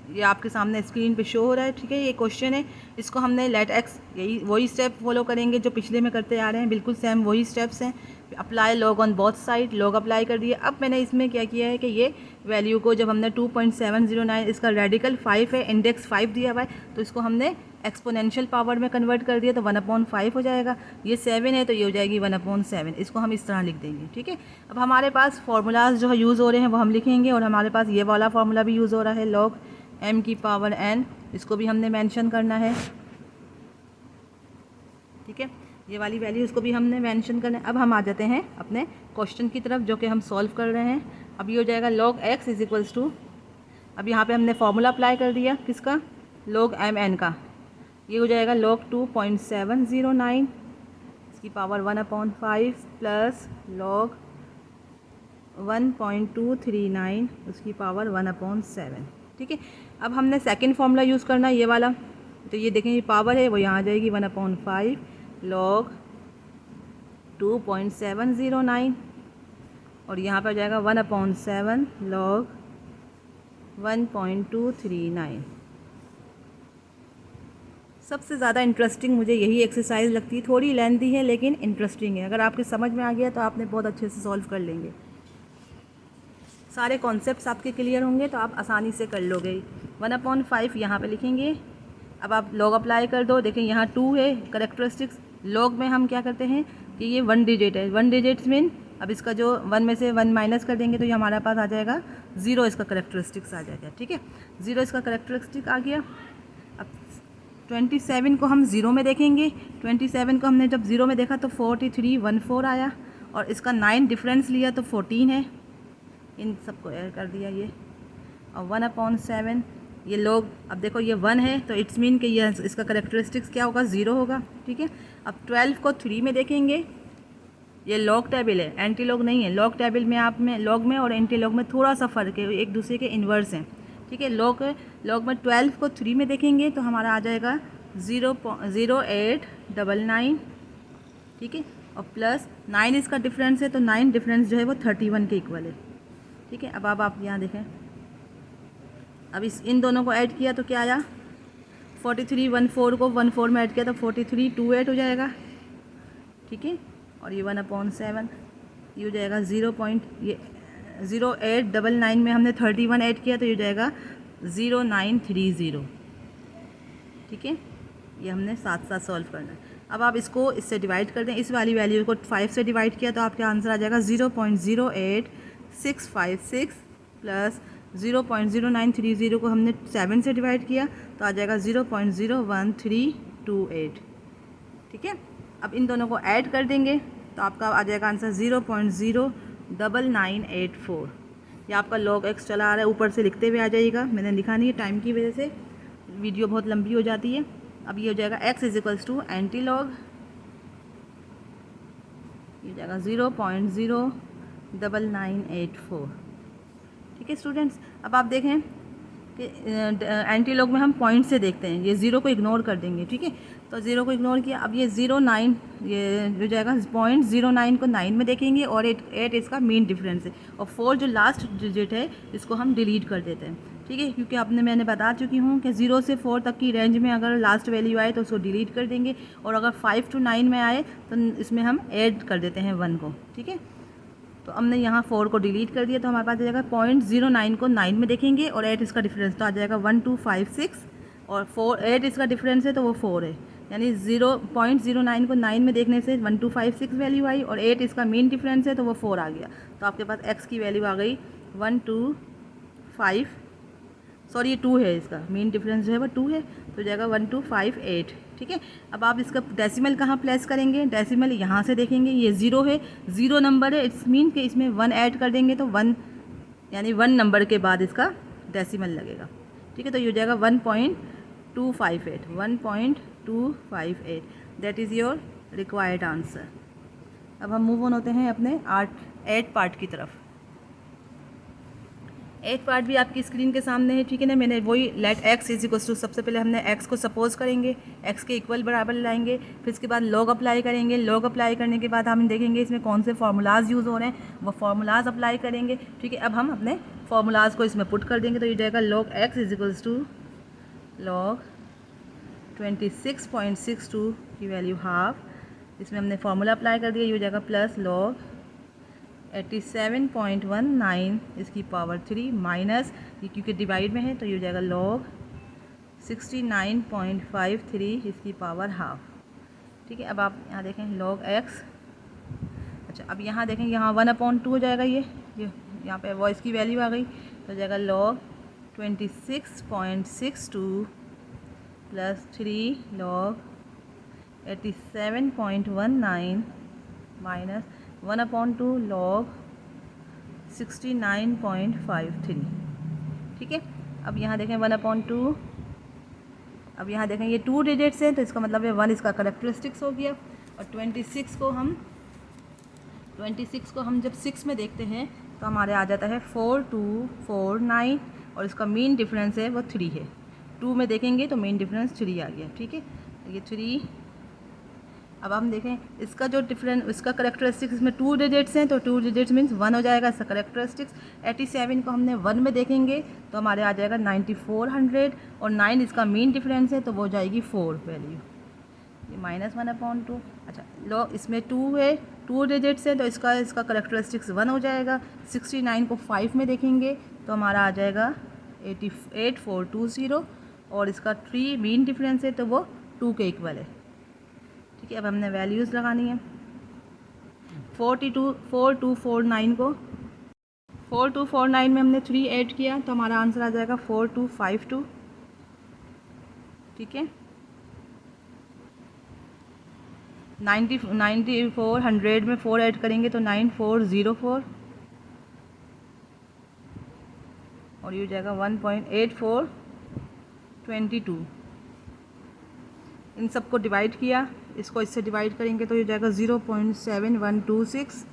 ये आपके सामने स्क्रीन पे शो हो रहा है। ठीक है, ये क्वेश्चन है, इसको हमने लेट एक्स, यही वही स्टेप फॉलो करेंगे जो पिछले में करते आ रहे हैं, बिल्कुल सेम वही स्टेप्स हैं। Apply log on both side, log apply कर दिया। अब मैंने इसमें क्या किया है कि ये वैल्यू को जब हमने 2.709, इसका रेडिकल 5 है, इंडेक्स 5 दिया हुआ है, तो इसको हमने एक्सपोनेंशियल पावर में कन्वर्ट कर दिया, तो 1/5 हो जाएगा। ये 7 है तो ये हो जाएगी 1/7। इसको हम इस तरह लिख देंगे। ठीक है, अब हमारे पास फार्मूलाज जो है यूज़ हो रहे हैं वो हम लिखेंगे, और हमारे पास ये वाला फार्मूला भी यूज़ हो रहा है, लॉग m की पावर n, इसको भी हमने मेंशन करना है। ठीक है, ये वाली वैल्यू इसको भी हमने मेंशन करना है। अब हम आ जाते हैं अपने क्वेश्चन की तरफ जो कि हम सॉल्व कर रहे हैं। अब ये हो जाएगा log x is equals to, अब यहाँ पे हमने फार्मूला अप्लाई कर दिया किसका, log m n का। ये हो जाएगा log 2.709 इसकी पावर 1/5 प्लस log 1.239 उसकी पावर 1/7। ठीक है, अब हमने सेकंड फार्मूला यूज़ करना है, ये वाला। तो ये देखें, ये पावर है वो यहाँ आ जाएगी 1/5 log 2.709, और यहाँ पर आ जाएगा 1/7 log 1.239। सबसे ज़्यादा इंटरेस्टिंग मुझे यही एक्सरसाइज लगती है। थोड़ी लेंथी है लेकिन इंटरेस्टिंग है। अगर आपके समझ में आ गया तो आपने बहुत अच्छे से सॉल्व कर लेंगे। सारे कॉन्सेप्ट्स आपके क्लियर होंगे तो आप आसानी से कर लोगे। 1/5 यहाँ पे लिखेंगे। अब आप लॉग अप्लाई कर दो। देखें यहाँ 2 है करेक्टरिस्टिक्स। लॉग में हम क्या करते हैं कि ये 1 डिजिट है। 1 डिजिट्स मीन अब इसका जो 1 में से 1 माइनस कर देंगे तो ये हमारे पास आ जाएगा 0, इसका करेक्टरिस्टिक्स आ जाएगा। ठीक है, 0 इसका करेक्टरिस्टिक आ गया। अब 27 को हम 0 में देखेंगे। 27 को हमने जब 0 में देखा तो 4314 आया, और इसका 9 डिफरेंस लिया तो 14 है। इन सबको ऐड कर दिया ये, और 1/7 ये लोग। अब देखो ये 1 है तो इट्स मीन कि ये इसका करेक्टरिस्टिक्स क्या होगा, 0 होगा। ठीक है, अब 12 को 3 में देखेंगे। ये लॉग टेबल है, एंटी लॉग नहीं है। लॉग टेबल में आप में लॉग में और एंटी लॉग में थोड़ा सा फ़र्क है, एक दूसरे के इन्वर्स हैं। ठीक है, लॉग में 12 को 3 में देखेंगे तो हमारा आ जाएगा 0.0899। ठीक है, और प्लस 9 इसका डिफरेंस है, तो 9 डिफरेंस जो है वो 31 के इक्वल है। ठीक है, अब आप यहाँ देखें, अब इन दोनों को ऐड किया तो क्या आया, 4314 को 14 में ऐड किया तो 4328 हो जाएगा। ठीक है, और ये 1/7 ये हो जाएगा 0.0899 में हमने 31 ऐड किया तो ये हो जाएगा 0930। ठीक है, ये हमने साथ साथ सॉल्व करना है। अब आप इसको इससे डिवाइड कर दें। इस वाली वैल्यू को 5 से डिवाइड किया तो आपका आंसर आ जाएगा 0.08656 प्लस 0.0930 को हमने 7 से डिवाइड किया तो आ जाएगा 0.01328। ठीक है, अब इन दोनों को ऐड कर देंगे तो आपका आ जाएगा आंसर 0.09984। ये आपका log x चला आ रहा है, ऊपर से लिखते हुए आ जाइएगा। मैंने लिखा नहीं है टाइम की वजह से, वीडियो बहुत लंबी हो जाती है। अब ये हो जाएगा x is equals to anti log, ये हो जाएगा 0.09984। ठीक है स्टूडेंट्स, अब आप देखें कि एंटी लॉग में हम पॉइंट से देखते हैं। ये 0 को इग्नोर कर देंगे। ठीक है, तो 0 को इग्नोर किया। अब ये 09 ये हो जाएगा 0.09 को 9 में देखेंगे, और 8 इसका मीन डिफरेंस है, और 4 जो लास्ट डिजिट है इसको हम डिलीट कर देते हैं। ठीक है, क्योंकि आपने मैंने बता चुकी हूँ कि 0 से 4 तक की रेंज में अगर लास्ट वैल्यू आए तो उसको डिलीट कर देंगे, और अगर 5 to 9 में आए तो इसमें हम ऐड कर देते हैं 1 को। ठीक है, तो हमने यहाँ 4 को डिलीट कर दिया, तो हमारे पास आ जाएगा 0.09 को 9 में देखेंगे और 8 इसका डिफरेंस, तो आ जाएगा 1256, और 8 इसका डिफरेंस है तो वो 4 है, यानी 0.09 को 9 में देखने से 1256 वैल्यू आई, और 8 इसका मेन डिफरेंस है तो वो 4 आ गया। तो आपके पास x की वैल्यू आ गई 125, सॉरी ये 2 है, इसका मेन डिफरेंस जो है वो 2 है, तो जाएगा 1258। ठीक है, अब आप इसका डेसिमल कहाँ प्लेस करेंगे? डेसिमल यहाँ से देखेंगे, ये 0 है, 0 नंबर है, इट्स मीन कि इसमें 1 ऐड कर देंगे तो 1, यानी 1 नंबर के बाद इसका डेसिमल लगेगा। ठीक है, तो ये हो जाएगा 1.258, that is your required answer. अब हम मूव ऑन होते हैं अपने 8 पार्ट की तरफ। 8 पार्ट भी आपकी स्क्रीन के सामने है। ठीक है ना, मैंने वही let x is equal to, सबसे पहले हमने x को सपोज करेंगे, x के इक्वल बराबर लाएंगे, फिर इसके बाद लॉग अप्लाई करेंगे। लॉग अप्लाई करने के बाद हम देखेंगे इसमें कौन से फार्मूलाज यूज़ हो रहे हैं, वो फार्मूलाज अप्लाई करेंगे। ठीक है, अब हम अपने फार्मूलाज को इसमें पुट कर देंगे, तो ये जाएगा log x is equals to log 26.62 की वैल्यू हाफ, इसमें हमने फार्मूला अप्लाई कर दिया, ये हो जाएगा प्लस लॉग 87.19 इसकी पावर 3 माइनस, ये क्योंकि डिवाइड में है तो ये हो जाएगा लॉग 69.53 इसकी पावर हाफ। ठीक है, अब आप यहाँ देखें लॉग x, अच्छा अब यहाँ देखें, यहाँ 1/2 हो जाएगा, ये यहाँ पे वॉइस की वैल्यू आ गई, तो हो जाएगा log 26.62 plus 3 log 87.19 minus 1/2 log 69.53। ठीक है, अब यहाँ देखें 1/2, अब यहाँ देखें ये 2 डिजिट्स हैं, तो इसका मतलब है 1 इसका करेक्टरिस्टिक्स हो गया, और 26 को हम जब 6 में देखते हैं तो हमारे आ जाता है 4249, और इसका मेन डिफरेंस है वो 3 है। 2 में देखेंगे तो मेन डिफरेंस 3 आ गया। ठीक है, ये 3, अब हम देखें इसका जो डिफरेंस, इसका करेक्टरिस्टिक्स, इसमें 2 डिजिट्स हैं तो 2 डिजिट्स मीन्स 1 हो जाएगा इसका करेक्टरिस्टिक्स। 87 को हमने 1 में देखेंगे तो हमारे आ जाएगा 9400, और 9 इसका मेन डिफरेंस है तो वो हो जाएगी 4 वैल्यू, ये माइनस 1/2। अच्छा लो, इसमें 2 है, 2 डिजिट्स है तो इसका करेक्टरिस्टिक्स 1 हो जाएगा। 69 को 5 में देखेंगे तो हमारा आ जाएगा 8420, और इसका 3 मेन डिफरेंस है तो वो 2 के इक्वल है। ठीक है, अब हमने वैल्यूज़ लगानी है। 4249 को 4249 में हमने 3 ऐड किया तो हमारा आंसर आ जाएगा 4252। ठीक है, 9400 में 4 ऐड करेंगे तो 9404, और ये हो जाएगा 1.8422। इन सबको डिवाइड किया, इसको इससे डिवाइड करेंगे तो ये जाएगा 0.7126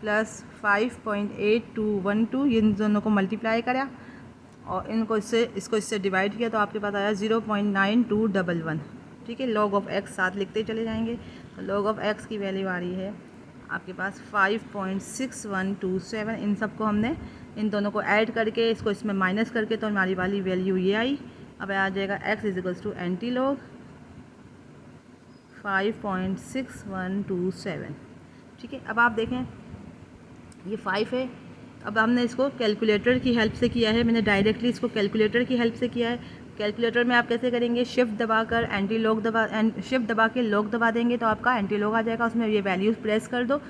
प्लस 5.8212, ये इन दोनों को मल्टीप्लाई करा और इसको इससे डिवाइड किया तो आपके पास आया 0.9211। ठीक है, लॉग ऑफ x साथ लिखते चले जाएंगे, तो लॉग ऑफ x की वैल्यू आ रही है आपके पास 5.6127। इन सबको हमने इन दोनों को ऐड करके इसको इसमें माइनस करके तो हमारी वाली वैल्यू ये आई। अब आ जाएगा x is equals to anti log 5.6127। ठीक है, अब आप देखें ये 5 है, अब हमने इसको कैलकुलेटर की हेल्प से किया है, मैंने डायरेक्टली इसको कैलकुलेटर की हेल्प से किया है। कैलकुलेटर में आप कैसे करेंगे, शिफ्ट दबाकर एंटी लॉग शिफ्ट दबा के लॉग दबा देंगे तो आपका एंटी लॉग आ जाएगा, उसमें ये वैल्यूज़ प्रेस कर दो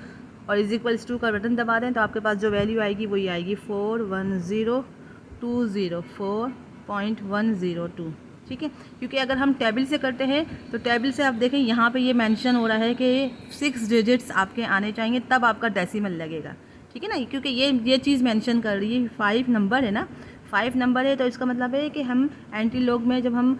और इज इक्वल्स टू का बटन दबा दें तो आपके पास जो वैल्यू आएगी वही आएगी 410,204.102। ठीक है, क्योंकि अगर हम टेबल से करते हैं तो टेबल से आप देखें यहाँ पे ये मेंशन हो रहा है कि 6 डिजिट्स आपके आने चाहिए तब आपका डेसिमल लगेगा। ठीक है ना, क्योंकि ये चीज़ मेंशन कर रही है 5 नंबर है ना, 5 नंबर है तो इसका मतलब है कि हम एंटी लॉग में जब हम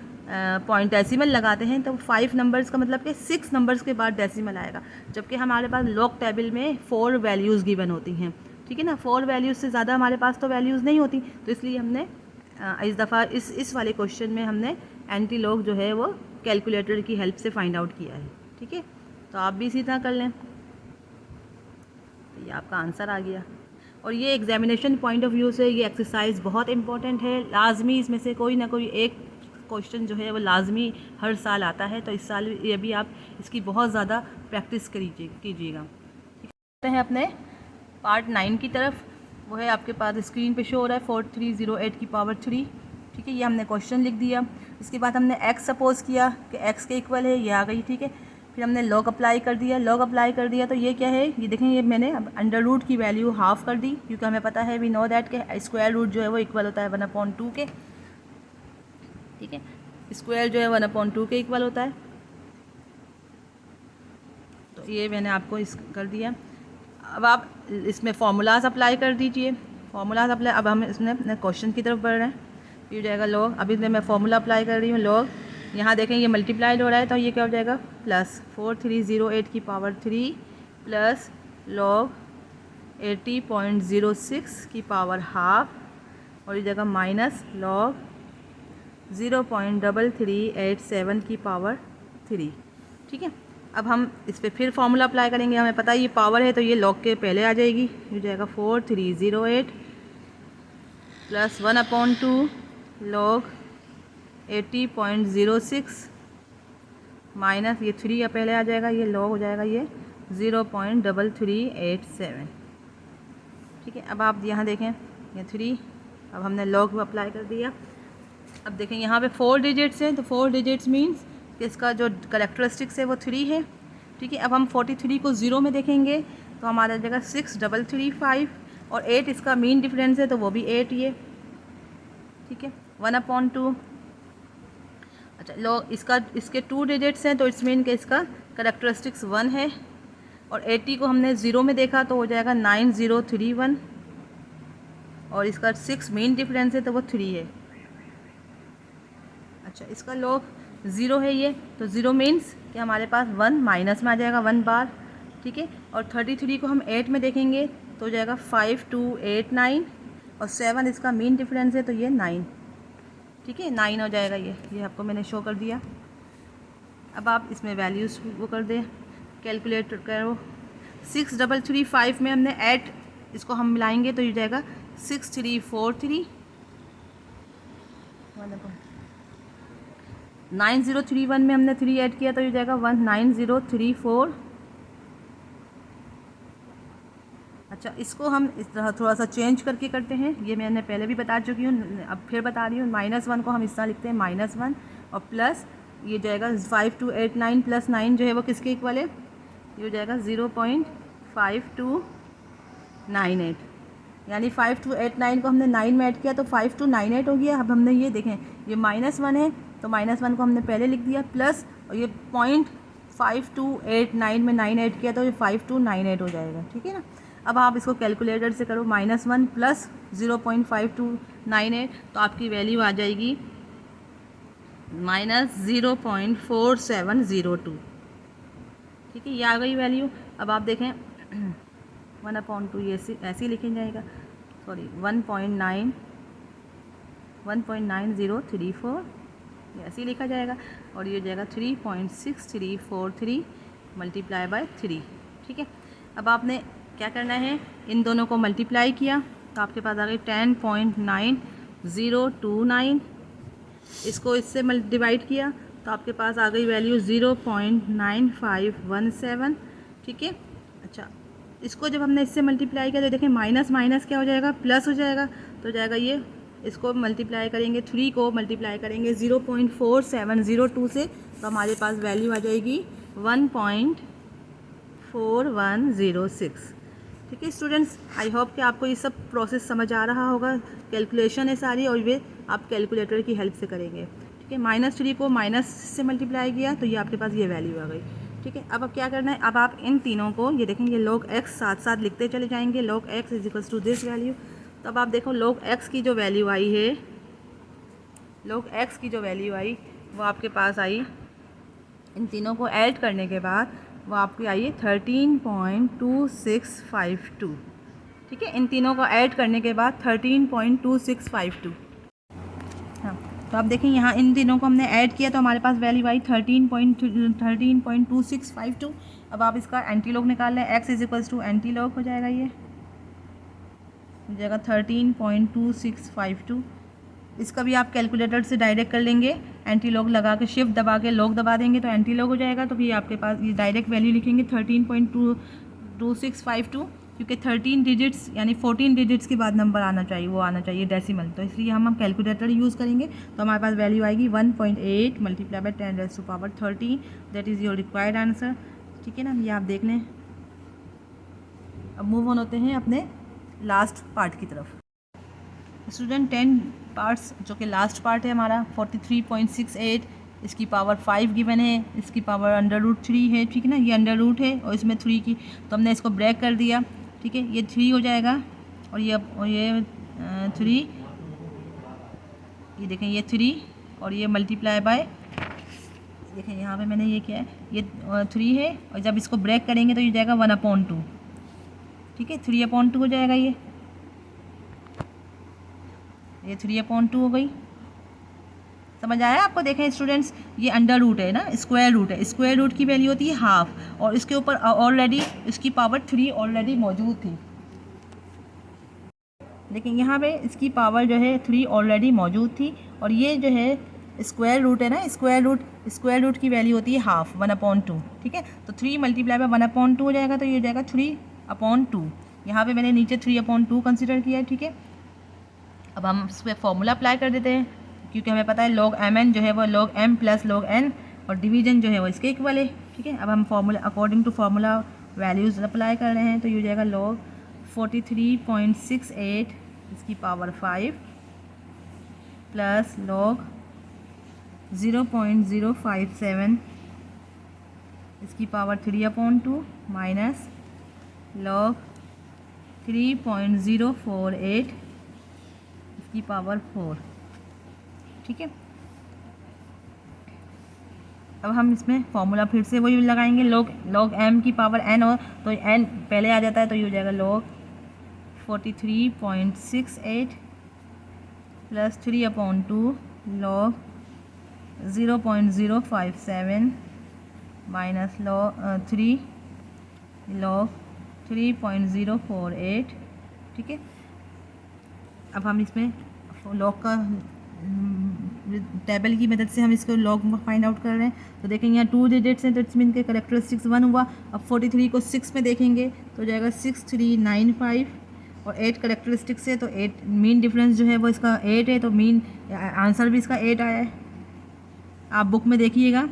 पॉइंट डेसिमल लगाते हैं तो 5 नंबर्स का मतलब कि 6 नंबर्स के बाद डेसिमल आएगा, जबकि हमारे पास लॉग टेबल में 4 वैल्यूज़ गिवन होती हैं। ठीक है ना, 4 वैल्यूज़ से ज़्यादा हमारे पास तो वैल्यूज़ नहीं होती, तो इसलिए हमने इस दफ़ा इस वाले क्वेश्चन में हमने एंटी लॉग जो है वो कैलकुलेटर की हेल्प से फाइंड आउट किया है। ठीक है, तो आप भी इसी तरह कर लें, तो ये आपका आंसर आ गया। और ये एग्जामिनेशन पॉइंट ऑफ व्यू से ये एक्सरसाइज बहुत इंपॉर्टेंट है। लाजमी इसमें से कोई ना कोई एक क्वेश्चन जो है वो लाजमी हर साल आता है, तो इस साल ये भी आप इसकी बहुत ज़्यादा प्रैक्टिस कीजिएगा। ठीक है, अपने पार्ट 9 की तरफ, वो है आपके पास स्क्रीन पे शो हो रहा है 4308 की पावर 3। ठीक है, ये हमने क्वेश्चन लिख दिया। इसके बाद हमने x सपोज़ किया कि x के इक्वल है, ये आ गई। ठीक है, फिर हमने लॉग अप्लाई कर दिया। लॉग अप्लाई कर दिया तो ये क्या है, ये देखें, ये मैंने अब अंडर रूट की वैल्यू हाफ़ कर दी, क्योंकि हमें पता है वी नो दैट के स्क्वायर रूट जो है वो इक्वल होता है 1/2 के। ठीक है, स्क्वायर जो है 1/2 के इक्वल होता है। तो ये मैंने आपको इस कर दिया। अब आप इसमें फार्मूलाज अप्लाई कर दीजिए। फार्मूलाज अप्लाई, अब हम इसमें अपने क्वेश्चन की तरफ बढ़ रहे हैं। ये हो जाएगा लॉग, अभी मैं फार्मूला अप्लाई कर रही हूँ लॉग। यहाँ देखें ये मल्टीप्लाइड हो रहा है, तो ये क्या हो जाएगा प्लस 4308 की पावर 3 प्लस लॉग 80.06 की पावर हाफ, और ये जगह माइनस लॉग 0.3387 की पावर 3। ठीक है, अब हम इस पर फिर फार्मूला अप्लाई करेंगे। हमें पता है ये पावर है, तो ये लॉग के पहले आ जाएगी। ये हो जाएगा 4308 प्लस 1/2 लॉग 80.06 माइनस ये 3 या पहले आ जाएगा, ये लॉग हो जाएगा ये 0.3387। ठीक है, अब आप यहाँ देखें ये 3, अब हमने लॉग अप्लाई कर दिया। अब देखें यहाँ पे 4 डिजिट्स हैं, तो 4 डिजिट्स मीन्स कि इसका जो करेक्टरिस्टिक्स है वो 3 है। ठीक है, अब हम 43 को 0 में देखेंगे तो हमारा जगह 6335, और 8 इसका मीन डिफरेंस है तो वो भी 8 ये। ठीक है, 1/2। अच्छा लॉग इसके 2 डिजिट्स हैं, तो इट्स मीन कि इसका करेक्टरिस्टिक्स 1 है, और 80 को हमने 0 में देखा तो हो जाएगा 9031, और इसका 6 मेन डिफरेंस है तो वो 3 है। अच्छा, इसका लॉग 0 है ये, तो 0 मीन्स कि हमारे पास 1 माइनस में आ जाएगा 1 बार। ठीक है, और 33 को हम 8 में देखेंगे तो हो जाएगा 5289, और 7 इसका मीन डिफरेंस है तो ये 9। ठीक है, 9 हो जाएगा ये आपको मैंने शो कर दिया। अब आप इसमें वैल्यूज़ वो कर दें, कैलकुलेट करो। 6335 में हमने 8 इसको हम मिलाएंगे तो ये जाएगा 6343, 9031 में हमने 3 ऐड किया तो ये जाएगा 19034। अच्छा, इसको हम इस तरह थोड़ा सा चेंज करके करते हैं, ये मैंने पहले भी बता चुकी हूँ, अब फिर बता रही हूँ। -1 को हम इस तरह लिखते हैं -1, और प्लस ये जाएगा 5289 प्लस 9 जो है वो किसके इक्वल है, ये हो जाएगा 0.5298, यानी 5289 को हमने 9 में ऐड किया तो 5298 हो गया। अब हमने ये देखें ये -1 है, तो -1 को हमने पहले लिख दिया, प्लस और ये 0.5289 में 9 ऐड किया तो ये 5298 हो जाएगा। ठीक है ना, अब आप इसको कैलकुलेटर से करो, -1 प्लस 0.5298, तो आपकी वैल्यू आ जाएगी -0.4702। ठीक है, ये आ गई वैल्यू। अब आप देखें 1/2 ये ऐसे ही लिखा जाएगा, सॉरी 1.9034 ये ऐसे ही लिखा जाएगा, और ये जाएगा 3.6343 मल्टीप्लाई बाय 3। ठीक है, अब आपने क्या करना है, इन दोनों को मल्टीप्लाई किया तो आपके पास आ गई 10.9029, इसको इससे डिवाइड किया तो आपके पास आ गई वैल्यू 0.9517। ठीक है, अच्छा इसको जब हमने इससे मल्टीप्लाई किया तो देखें माइनस माइनस क्या हो जाएगा, प्लस हो जाएगा, तो जाएगा ये, इसको मल्टीप्लाई करेंगे 3 को मल्टीप्लाई करेंगे 0.4702 से, तो हमारे पास वैल्यू आ जाएगी 1.4106। ठीक है स्टूडेंट्स, आई होप कि आपको ये सब प्रोसेस समझ आ रहा होगा। कैलकुलेशन है सारी, और ये आप कैलकुलेटर की हेल्प से करेंगे। ठीक है, -3 को माइनस से मल्टीप्लाई किया तो ये आपके पास ये वैल्यू आ गई। ठीक है, अब क्या करना है, अब आप इन तीनों को ये देखेंगे log x साथ साथ लिखते चले जाएंगे, log x is equals to this value. तो अब आप देखो log x की जो वैल्यू आई है, log x की जो वैल्यू आई वो आपके पास आई, इन तीनों को ऐड करने के बाद वो आपकी आई है 13.2652। ठीक है, इन तीनों को ऐड करने के बाद 13.2652। हाँ, तो आप देखें यहाँ इन तीनों को हमने ऐड किया तो हमारे पास वैल्यू आई 13.2652। अब आप इसका एंटी लॉग निकाल लें, x is equals to anti log हो जाएगा ये। हो जाएगा 13.2652। इसका भी आप कैलकुलेटर से डायरेक्ट कर लेंगे, एंटी लॉग लगा के शिफ्ट दबा के लॉग दबा देंगे तो एंटी लॉग हो जाएगा। तो फिर आपके पास ये डायरेक्ट वैल्यू लिखेंगे 13.2652, क्योंकि 13 डिजिट्स यानी 14 डिजिट्स के बाद नंबर आना चाहिए, वो आना चाहिए डेसिमल, तो इसलिए हम कैलकुलेटर यूज़ करेंगे। तो हमारे पास वैल्यू आएगी 1.8 multiply by 10⁻13, that is your required answer. ठीक है ना, ये आप देख लें। अब मूव ऑन होते हैं अपने लास्ट पार्ट की तरफ। स्टूडेंट 10 पार्ट्स जो कि लास्ट पार्ट है हमारा 43.68, इसकी पावर 5 गिवन है, इसकी पावर √3 है। ठीक है ना, ये अंडर रूट है और इसमें 3 की, तो हमने इसको ब्रेक कर दिया। ठीक है, ये 3 हो जाएगा और ये 3, ये देखें ये 3 और ये मल्टीप्लाई बाय, देखें यहाँ पे मैंने ये किया है, ये 3 है और जब इसको ब्रेक करेंगे तो ये जाएगा 1/2। ठीक है, 3/2 हो जाएगा, ये 3/2 हो गई। समझ आया आपको? देखें स्टूडेंट्स, ये अंडर रूट है ना, स्क्वायर रूट है, स्क्वायर रूट की वैल्यू होती है हाफ और इसके ऊपर ऑलरेडी इसकी पावर 3 ऑलरेडी मौजूद थी। लेकिन यहाँ पे इसकी पावर जो है 3 ऑलरेडी मौजूद थी और ये जो है स्क्वायर रूट है ना, स्क्वायर रूट की वैल्यू होती है हाफ 1/2। ठीक है, तो 3 मल्टीप्लाई बाय 1/2 हो जाएगा, तो ये हो जाएगा 3/2। यहाँ पे मैंने नीचे 3/2 कंसिडर किया है। ठीक है, अब हम इस पर फॉर्मूला अप्लाई कर देते हैं, क्योंकि हमें पता है log mn जो है वो log m plus log n और डिवीजन जो है वो इसके इक्वल है। ठीक है, अब हम formula according to formula values apply कर रहे हैं, तो ये हो जाएगा log 43.68 इसकी पावर 5 प्लस log 0.057 इसकी पावर 3/2 माइनस log 3.048 इसकी पावर 4। ठीक है, अब हम इसमें फॉर्मूला फिर से वही लगाएंगे, log m की पावर n हो तो n पहले आ जाता है, तो ये हो जाएगा log 43.68 plus 3/2 log 0.057 minus log 3.048। ठीक है, अब हम इसमें लॉग का टेबल की मदद से हम इसको लॉग फाइंड आउट कर रहे हैं। तो देखेंगे यहाँ 2 डिजिट्स हैं, तो इट्स मीन के करेक्टरिस्टिक्स 1 हुआ। अब 43 को 6 में देखेंगे तो जाएगा 6395 और 8 करेक्टरिस्टिक्स है, तो 8 मीन डिफरेंस जो है वो इसका 8 है, तो मीन आंसर भी इसका 8 आया है। आप बुक में देखिएगा।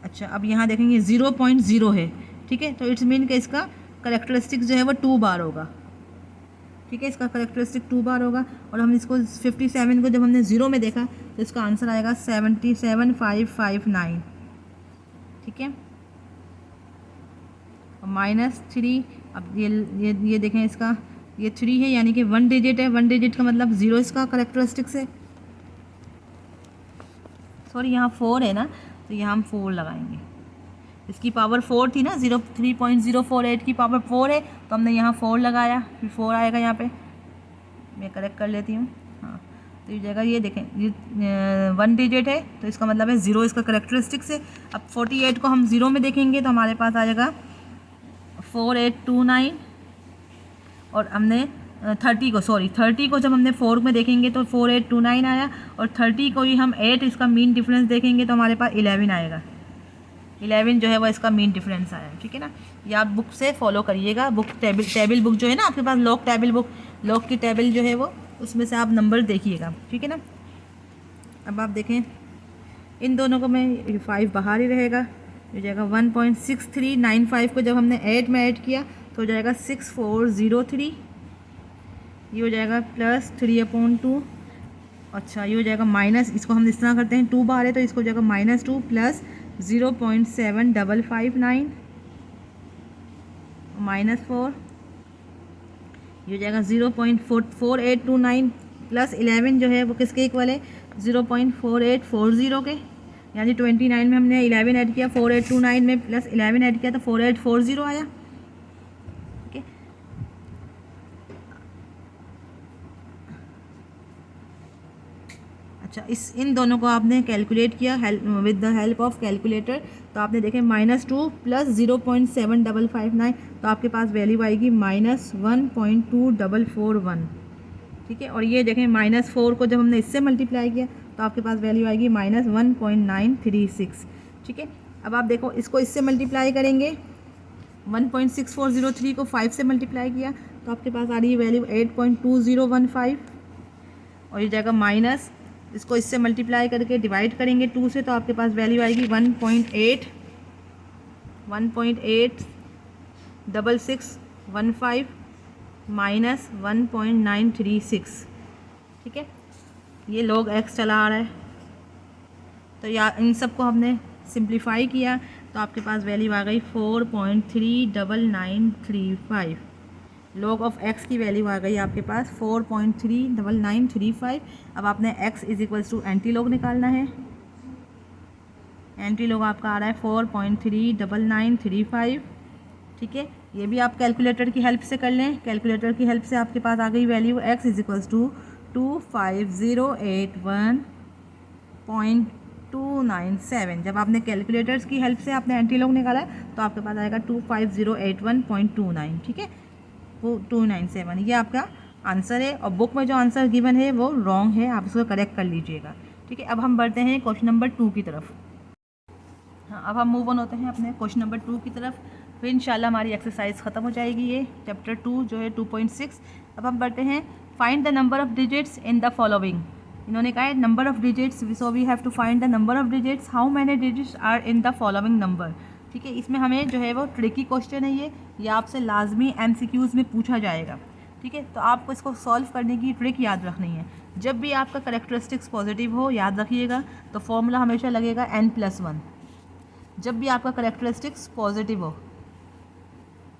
अच्छा, अब यहाँ देखेंगे 0.0 है। ठीक है, तो इट्स मीन के इसका करेक्टरिस्टिक्स जो है वो 2 बार होगा। ठीक है, इसका करेक्टरिस्टिक 2 बार होगा और हम इसको 57 को जब हमने 0 में देखा तो इसका आंसर आएगा 77559। ठीक है, और -3, अब ये देखें इसका ये 3 है, यानी कि 1 डिजिट है, 1 डिजिट का मतलब 0 इसका करेक्टरिस्टिक्स है। सॉरी, यहाँ 4 है ना, तो यहाँ हम 4 लगाएंगे। इसकी पावर 4 थी ना, 3.048 की पावर 4 है, तो हमने यहाँ 4 लगाया, फिर 4 आएगा यहाँ पे। मैं करेक्ट कर लेती हूँ। हाँ, तो ये जगह ये देखें, ये 1 डिजिट है, तो इसका मतलब है 0 इसका करेक्टरिस्टिक्स है। अब 48 को हम 0 में देखेंगे तो हमारे पास आ जाएगा 4829 और हमने 30 को जब हमने 4 में देखेंगे तो 4829 आया और 30 को ही हम 8 इसका मीन डिफरेंस देखेंगे तो हमारे पास 11 आएगा। 11 जो है वो इसका मीन डिफरेंस आया। ठीक है ना, ये आप बुक से फॉलो करिएगा। बुक टेबल बुक जो है ना आपके पास, लॉग टेबल बुक, लॉग की टेबल जो है वो, उसमें से आप नंबर देखिएगा। ठीक है ना, अब आप देखें इन दोनों को मैं 5 बाहर ही रहेगा, हो जाएगा 1.6395 को जब हमने 8 में ऐड किया तो हो जाएगा 6403, ये हो जाएगा प्लस 3/2। अच्छा, ये हो जाएगा माइनस, इसको हम इस तरह करते हैं 2 बाहर है तो इसको हो जाएगा -2 प्लस 0.7559 -4, ये हो जाएगा 0.4829 प्लस 11 जो है वो किसके इक्वल है, 0.4840 के, यानी 29 में हमने 11 ऐड किया, 4829 में प्लस 11 ऐड किया तो 4840 आया। ठीक है, अच्छा, इन दोनों को आपने कैलकुलेट किया with the help of calculator, तो आपने देखें -2 प्लस 0.7559, तो आपके पास वैल्यू आएगी -1.2441। ठीक है, और ये देखें -4 को जब हमने इससे मल्टीप्लाई किया तो आपके पास वैल्यू आएगी -1.936। ठीक है, अब आप देखो इसको इससे मल्टीप्लाई करेंगे, 1.6403 को 5 से मल्टीप्लाई किया तो आपके पास आ रही है वैल्यू 8.2015, और ये जाएगा माइनस, इसको इससे मल्टीप्लाई करके डिवाइड करेंगे 2 से तो आपके पास वैल्यू आएगी 1.8615 माइनस 1.936। ठीक है, ये log x चला आ रहा है, तो या इन सब को हमने सिंप्लीफाई किया तो आपके पास वैल्यू आ गई 4.39935। log ऑफ x की वैल्यू आ गई आपके पास 4.39935। अब आपने x is equals to anti log निकालना है। एंटी लॉग आपका आ रहा है 4.39935। ठीक है, ये भी आप कैलकुलेटर की हेल्प से कर लें। कैलकुलेटर की हेल्प से आपके पास आ गई value x is equals to 25081.297। जब आपने कैलकुलेटर्स की हेल्प से आपने एंटी लॉग निकाला तो आपके पास आएगा 25081.29। ठीक है, वो 297 ये आपका आंसर है, और बुक में जो आंसर गिवन है वो रॉन्ग है, आप उसको करेक्ट कर लीजिएगा। ठीक है, अब हम बढ़ते हैं क्वेश्चन नंबर 2 की तरफ। हाँ, अब हम मूव ऑन होते हैं अपने क्वेश्चन नंबर 2 की तरफ, फिर इंशाल्लाह हमारी एक्सरसाइज ख़त्म हो जाएगी, ये चैप्टर 2 जो है 2.6। अब हम बढ़ते हैं find the number of digits in the following. इन्होंने कहा है number of digits, so we have to find the number of digits, how many digits are in the following number. ठीक है, इसमें हमें जो है वो ट्रिकी क्वेश्चन है ये आपसे लाजमी MCQs में पूछा जाएगा। ठीक है, तो आपको इसको सॉल्व करने की ट्रिक याद रखनी है। जब भी आपका करेक्टरिस्टिक्स पॉजिटिव हो, याद रखिएगा, तो फॉर्मूला हमेशा लगेगा n+1। जब भी आपका करेक्टरिस्टिक्स पॉजिटिव हो,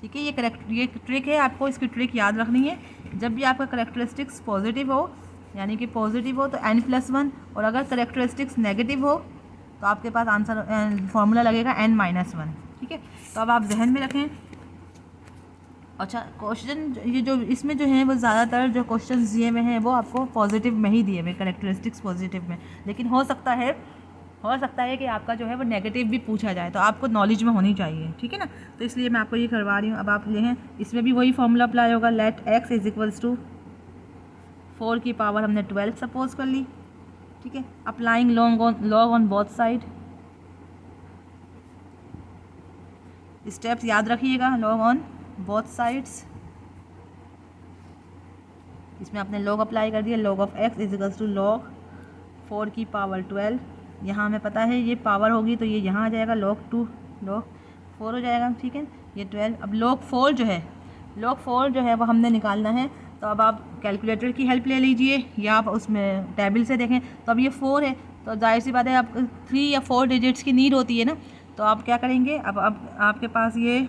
ठीक है, ये ट्रिक है, आपको इसकी ट्रिक याद रखनी है। जब भी आपका करेक्टरिस्टिक्स पॉजिटिव हो, यानी कि पॉजिटिव हो तो n+1, और अगर करेक्टरिस्टिक्स नेगेटिव हो तो आपके पास आंसर फार्मूला लगेगा n-1। ठीक है, तो अब आप जहन में रखें। अच्छा, क्वेश्चन ये जो इसमें जो है वो ज़्यादातर जो क्वेश्चन दिए हुए हैं वो आपको पॉजिटिव में ही दिए हुए, करेक्टरिस्टिक्स पॉजिटिव में, लेकिन हो सकता है कि आपका जो है वो नेगेटिव भी पूछा जाए, तो आपको नॉलेज में होनी चाहिए। ठीक है ना, तो इसलिए मैं आपको ये करवा रही हूँ। अब आप लें, इसमें भी वही फार्मूला अप्लाई होगा, let x is equals to 4 की पावर हमने 12 सपोज कर ली। ठीक है, applying log on both side, steps याद रखिएगा, लॉग ऑन बोथ साइड्स। इसमें आपने लॉग अप्लाई कर दिया, log of x is equals to log 4 की पावर 12। यहाँ हमें पता है ये पावर होगी तो ये यहाँ आ जाएगा, log 2 log 4 हो जाएगा। ठीक है, ये 12। अब log 4 जो है वो हमने निकालना है, तो अब आप कैलकुलेटर की हेल्प ले लीजिए या आप उसमें टेबल से देखें। तो अब ये 4 है, तो जाहिर सी बात है आप 3 या 4 डिजिट्स की नीड होती है ना, तो आप क्या करेंगे, अब आपके पास ये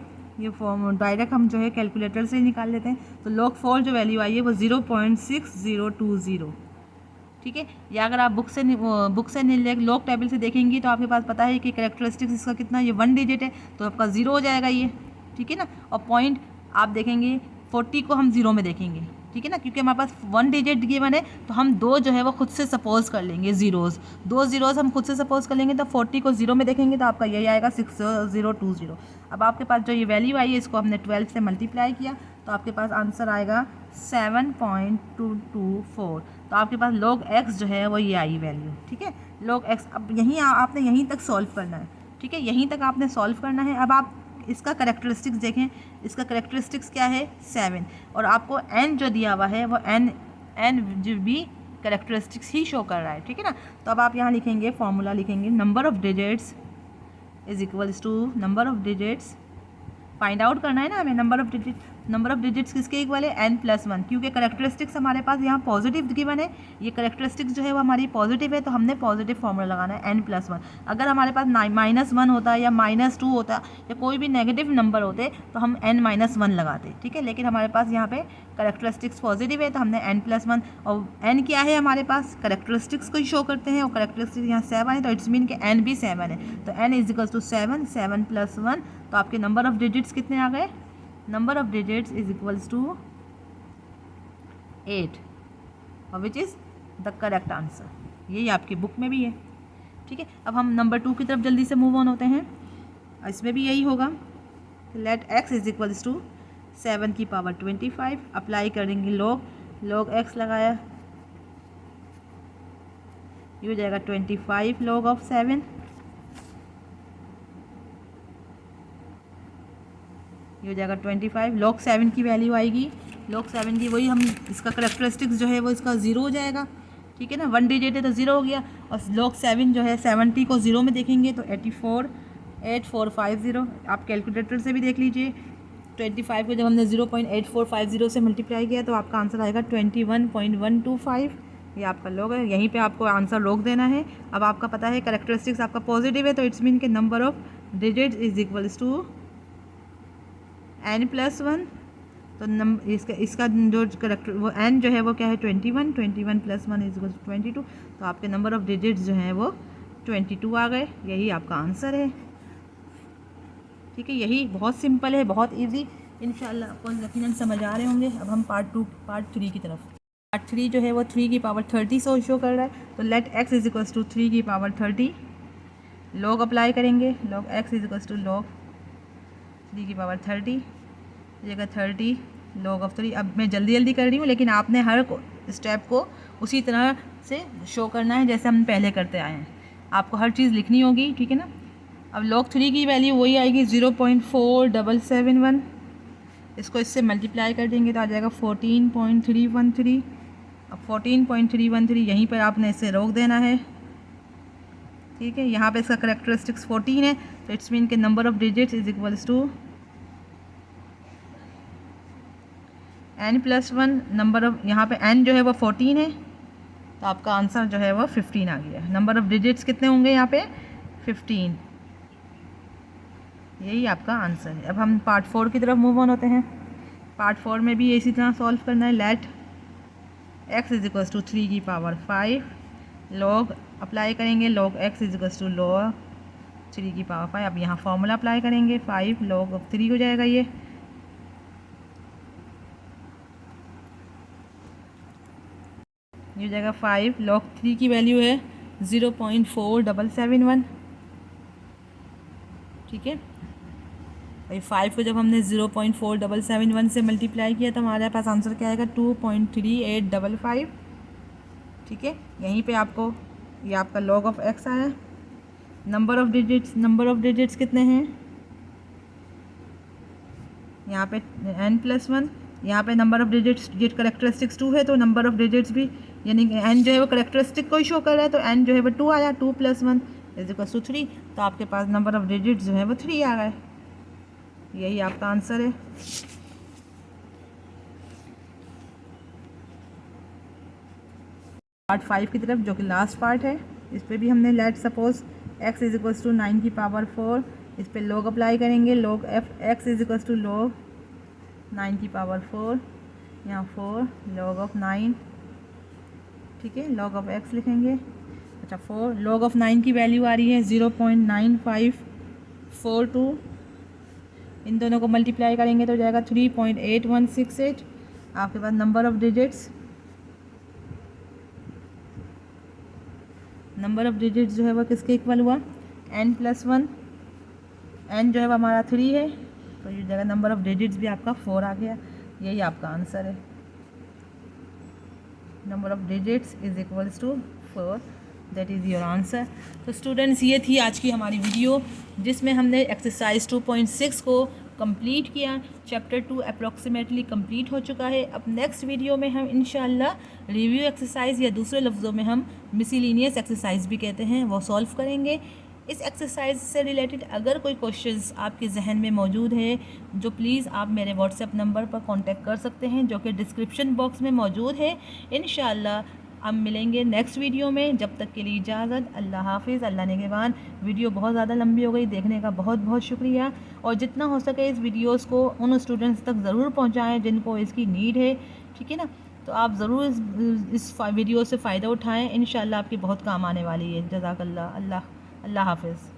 फॉर्म डायरेक्ट हम जो है कैलकुलेटर से ही निकाल लेते हैं। तो log 4 जो वैल्यू आई है वो 0.6020। ठीक है, या अगर आप बुक से लॉग टेबल से देखेंगी तो आपके पास पता है कि कैरेक्टरिस्टिक्स इसका कितना, ये 1 डिजिट है तो आपका 0 हो जाएगा ये। ठीक है ना, और पॉइंट आप देखेंगे 40 को हम 0 में देखेंगे। ठीक है ना, क्योंकि हमारे पास 1 डिजिट गिवन है तो हम 2 जो है वो खुद से सपोज कर लेंगे, दो ज़ीरोज़ हम खुद से सपोज कर लेंगे, तो 40 को 0 में देखेंगे तो आपका यही आएगा 6020। अब आपके पास जो ये वैल्यू आई है इसको हमने 12 से मल्टीप्लाई किया तो आपके पास आंसर आएगा 7.224। तो आपके पास log x जो है वो ये आई वैल्यू। ठीक है, log x। अब आपने यहीं तक सॉल्व करना है। ठीक है, यहीं तक आपने सॉल्व करना है। अब आप इसका करेक्टरिस्टिक्स देखें, इसका करेक्टरिस्टिक्स क्या है 7, और आपको n जो दिया हुआ है वो n जो भी करेक्टरिस्टिक्स ही शो कर रहा है। ठीक है ना, तो अब आप यहाँ लिखेंगे, फॉर्मूला लिखेंगे, number of digits is equals to number of digits, find out करना है ना हमें, नंबर ऑफ डिजिट्स किसके इक्वल है, n+1, क्योंकि करेक्टरिस्टिक्स हमारे पास यहाँ पॉजिटिव गिवन है, ये करेक्टरिस्टिक्स जो है वो हमारी पॉजिटिव है, तो हमने पॉजिटिव फॉर्मूला लगाना है n+1। अगर हमारे पास -1 होता या -2 होता या कोई भी नेगेटिव नंबर होते तो हम n-1 लगाते। ठीक है, लेकिन हमारे पास यहाँ पे करेक्टरिस्टिक्स पॉजिटिव है तो हमने n+1, और n क्या है हमारे पास, करेक्टरिस्टिक्स को ही शो करते हैं, और करेक्टरिस्टिक्स यहाँ 7 है तो इट्स मीन कि n भी 7 है, तो n इज इक्वल्स टू 7 + 1। तो आपके नंबर ऑफ़ डिजिट्स कितने आ गए, number of digits is equals to 8, और which is the correct answer. यही आपकी बुक में भी है। ठीक है, अब हम नंबर 2 की तरफ जल्दी से मूव ऑन होते हैं। इसमें भी यही होगा, let x is equals to 7 की पावर 25, अप्लाई करेंगे log x लगाया, ये हो जाएगा 25 log ऑफ 7, ये हो जाएगा 25 log 7 की वैल्यू आएगी, log 7 की वही हम इसका करेक्टरिस्टिक्स जो है वो इसका 0 हो जाएगा, ठीक है ना, 1 डिजिट है तो 0 हो गया। और log 7 जो है 70 को 0 में देखेंगे तो 84 आप कैलकुलेटर से भी देख लीजिए। 25 को जब हमने 0.8450 से मल्टीप्लाई किया तो आपका आंसर आएगा 21.125, ये आपका log है। यहीं पे आपको आंसर रोक देना है। अब आपका पता है करेक्टरिस्टिक्स आपका पॉजिटिव है तो इट्स मीन के number of digits is equals to n+1, तो इसका जो करेक्टर वो n जो है वो क्या है 21 + 1 इज 22, तो आपके नंबर ऑफ डिजिट्स जो हैं वो 22 आ गए, यही आपका आंसर है। ठीक है, यही बहुत सिंपल है, बहुत इजी, इंशाल्लाह आपको यकीनन समझ आ रहे होंगे। अब हम पार्ट 3 की तरफ। पार्ट 3 जो है वो 3 की पावर 30 से शो कर रहा है, तो let x is equals to 3 की पावर 30, log अप्लाई करेंगे, log x is equals to log 3 की पावर 30, जगह 30 log ऑफ 3। अब मैं जल्दी कर रही हूँ, लेकिन आपने हर स्टेप को उसी तरह से शो करना है जैसे हम पहले करते आए हैं, आपको हर चीज़ लिखनी होगी, ठीक है ना। अब log 3 की वैल्यू वही आएगी 0.4771, इसको इससे मल्टीप्लाई कर देंगे तो आ जाएगा 14.313। अब 14.313 यहीं पर आपने इसे रोक देना है, ठीक है। यहाँ पे इसका करेक्टरिस्टिक्स 14 है, तो इट्स मीन के number of digits is equals to n+1, number of, यहाँ पे n जो है वो 14 है, तो आपका आंसर जो है वो 15 आ गया। नंबर ऑफ डिजिट्स कितने होंगे यहाँ पे 15, यही आपका आंसर है। अब हम पार्ट 4 की तरफ मूव ऑन होते हैं। पार्ट 4 में भी इसी तरह सॉल्व करना है। Let x is equals to 3 की पावर 5, log अप्लाई करेंगे, log x is equals to log 3 की पावर 5। अब यहाँ फॉर्मूला अप्लाई करेंगे, 5 log ऑफ 3 हो जाएगा, ये हो जाएगा 5 log 3 की वैल्यू है 0.4771, ठीक है भाई। 5 को जब हमने 0.4771 से मल्टीप्लाई किया तो हमारे पास आंसर क्या आएगा 2.3855, ठीक है। यहीं पे आपको ये आपका log ऑफ x आया। नंबर ऑफ डिजिट्स कितने हैं यहाँ पे n+1, यहाँ पे नंबर ऑफ डिजिट्स ये करेक्टरिस्टिक्स 2 है, तो नंबर ऑफ डिजिट्स भी यानी कि n जो है वो करेक्टरिस्टिक को ही शो कर रहा है, तो n जो है वो 2 आया, 2 + 1 इज इक्वल टू 3, तो आपके पास नंबर ऑफ डिजिट्स जो है वो 3 आ गए, यही आपका आंसर है। पार्ट 5 की तरफ, जो कि लास्ट पार्ट है, इस पर भी हमने let suppose x is equals to 9 की पावर 4, इस पर log अप्लाई करेंगे, log x is equals to log 9 की पावर 4, यहाँ 4 log ऑफ 9, ठीक है, log ऑफ x लिखेंगे। अच्छा 4 log ऑफ 9 की वैल्यू आ रही है 0.9542, इन दोनों को मल्टीप्लाई करेंगे तो हो जाएगा 3.8168। आपके पास नंबर ऑफ डिजिट्स जो है वो किसके इक्वल हुआ n+1, n जो है वो हमारा 3 है, तो ये जगह नंबर ऑफ डिजिट्स भी आपका 4 आ गया, यही आपका आंसर है। Number of digits is equals to 4, that is your answer. तो स्टूडेंट्स, ये थी आज की हमारी वीडियो जिसमें हमने एक्सरसाइज 2.6 को कंप्लीट किया। चैप्टर 2 अप्रॉक्सीमेटली कंप्लीट हो चुका है। अब नेक्स्ट वीडियो में हम इंशाल्लाह रिव्यू एक्सरसाइज, या दूसरे लफ्ज़ों में हम मिसलिनियस एक्सरसाइज भी कहते हैं, वो सॉल्व करेंगे। इस एक्सरसाइज से रिलेटेड अगर कोई क्वेश्चंस आपके जहन में मौजूद है जो प्लीज़ आप मेरे व्हाट्सएप नंबर पर कांटेक्ट कर सकते हैं, जो कि डिस्क्रिप्शन बॉक्स में मौजूद है। इंशाल्लाह हम मिलेंगे नेक्स्ट वीडियो में। जब तक के लिए इजाज़त, अल्लाह हाफिज़, अल्लाह निगहबान। वीडियो बहुत ज़्यादा लंबी हो गई, देखने का बहुत बहुत शुक्रिया, और जितना हो सके इस वीडियोस को उन स्टूडेंट्स तक ज़रूर पहुंचाएं जिनको इसकी नीड है, ठीक है ना। तो आप ज़रूर इस वीडियो से फ़ायदा उठाएं, इंशाल्लाह आपकी बहुत काम आने वाली है। जज़ाकल्लाह, अल्लाह हाफिज़।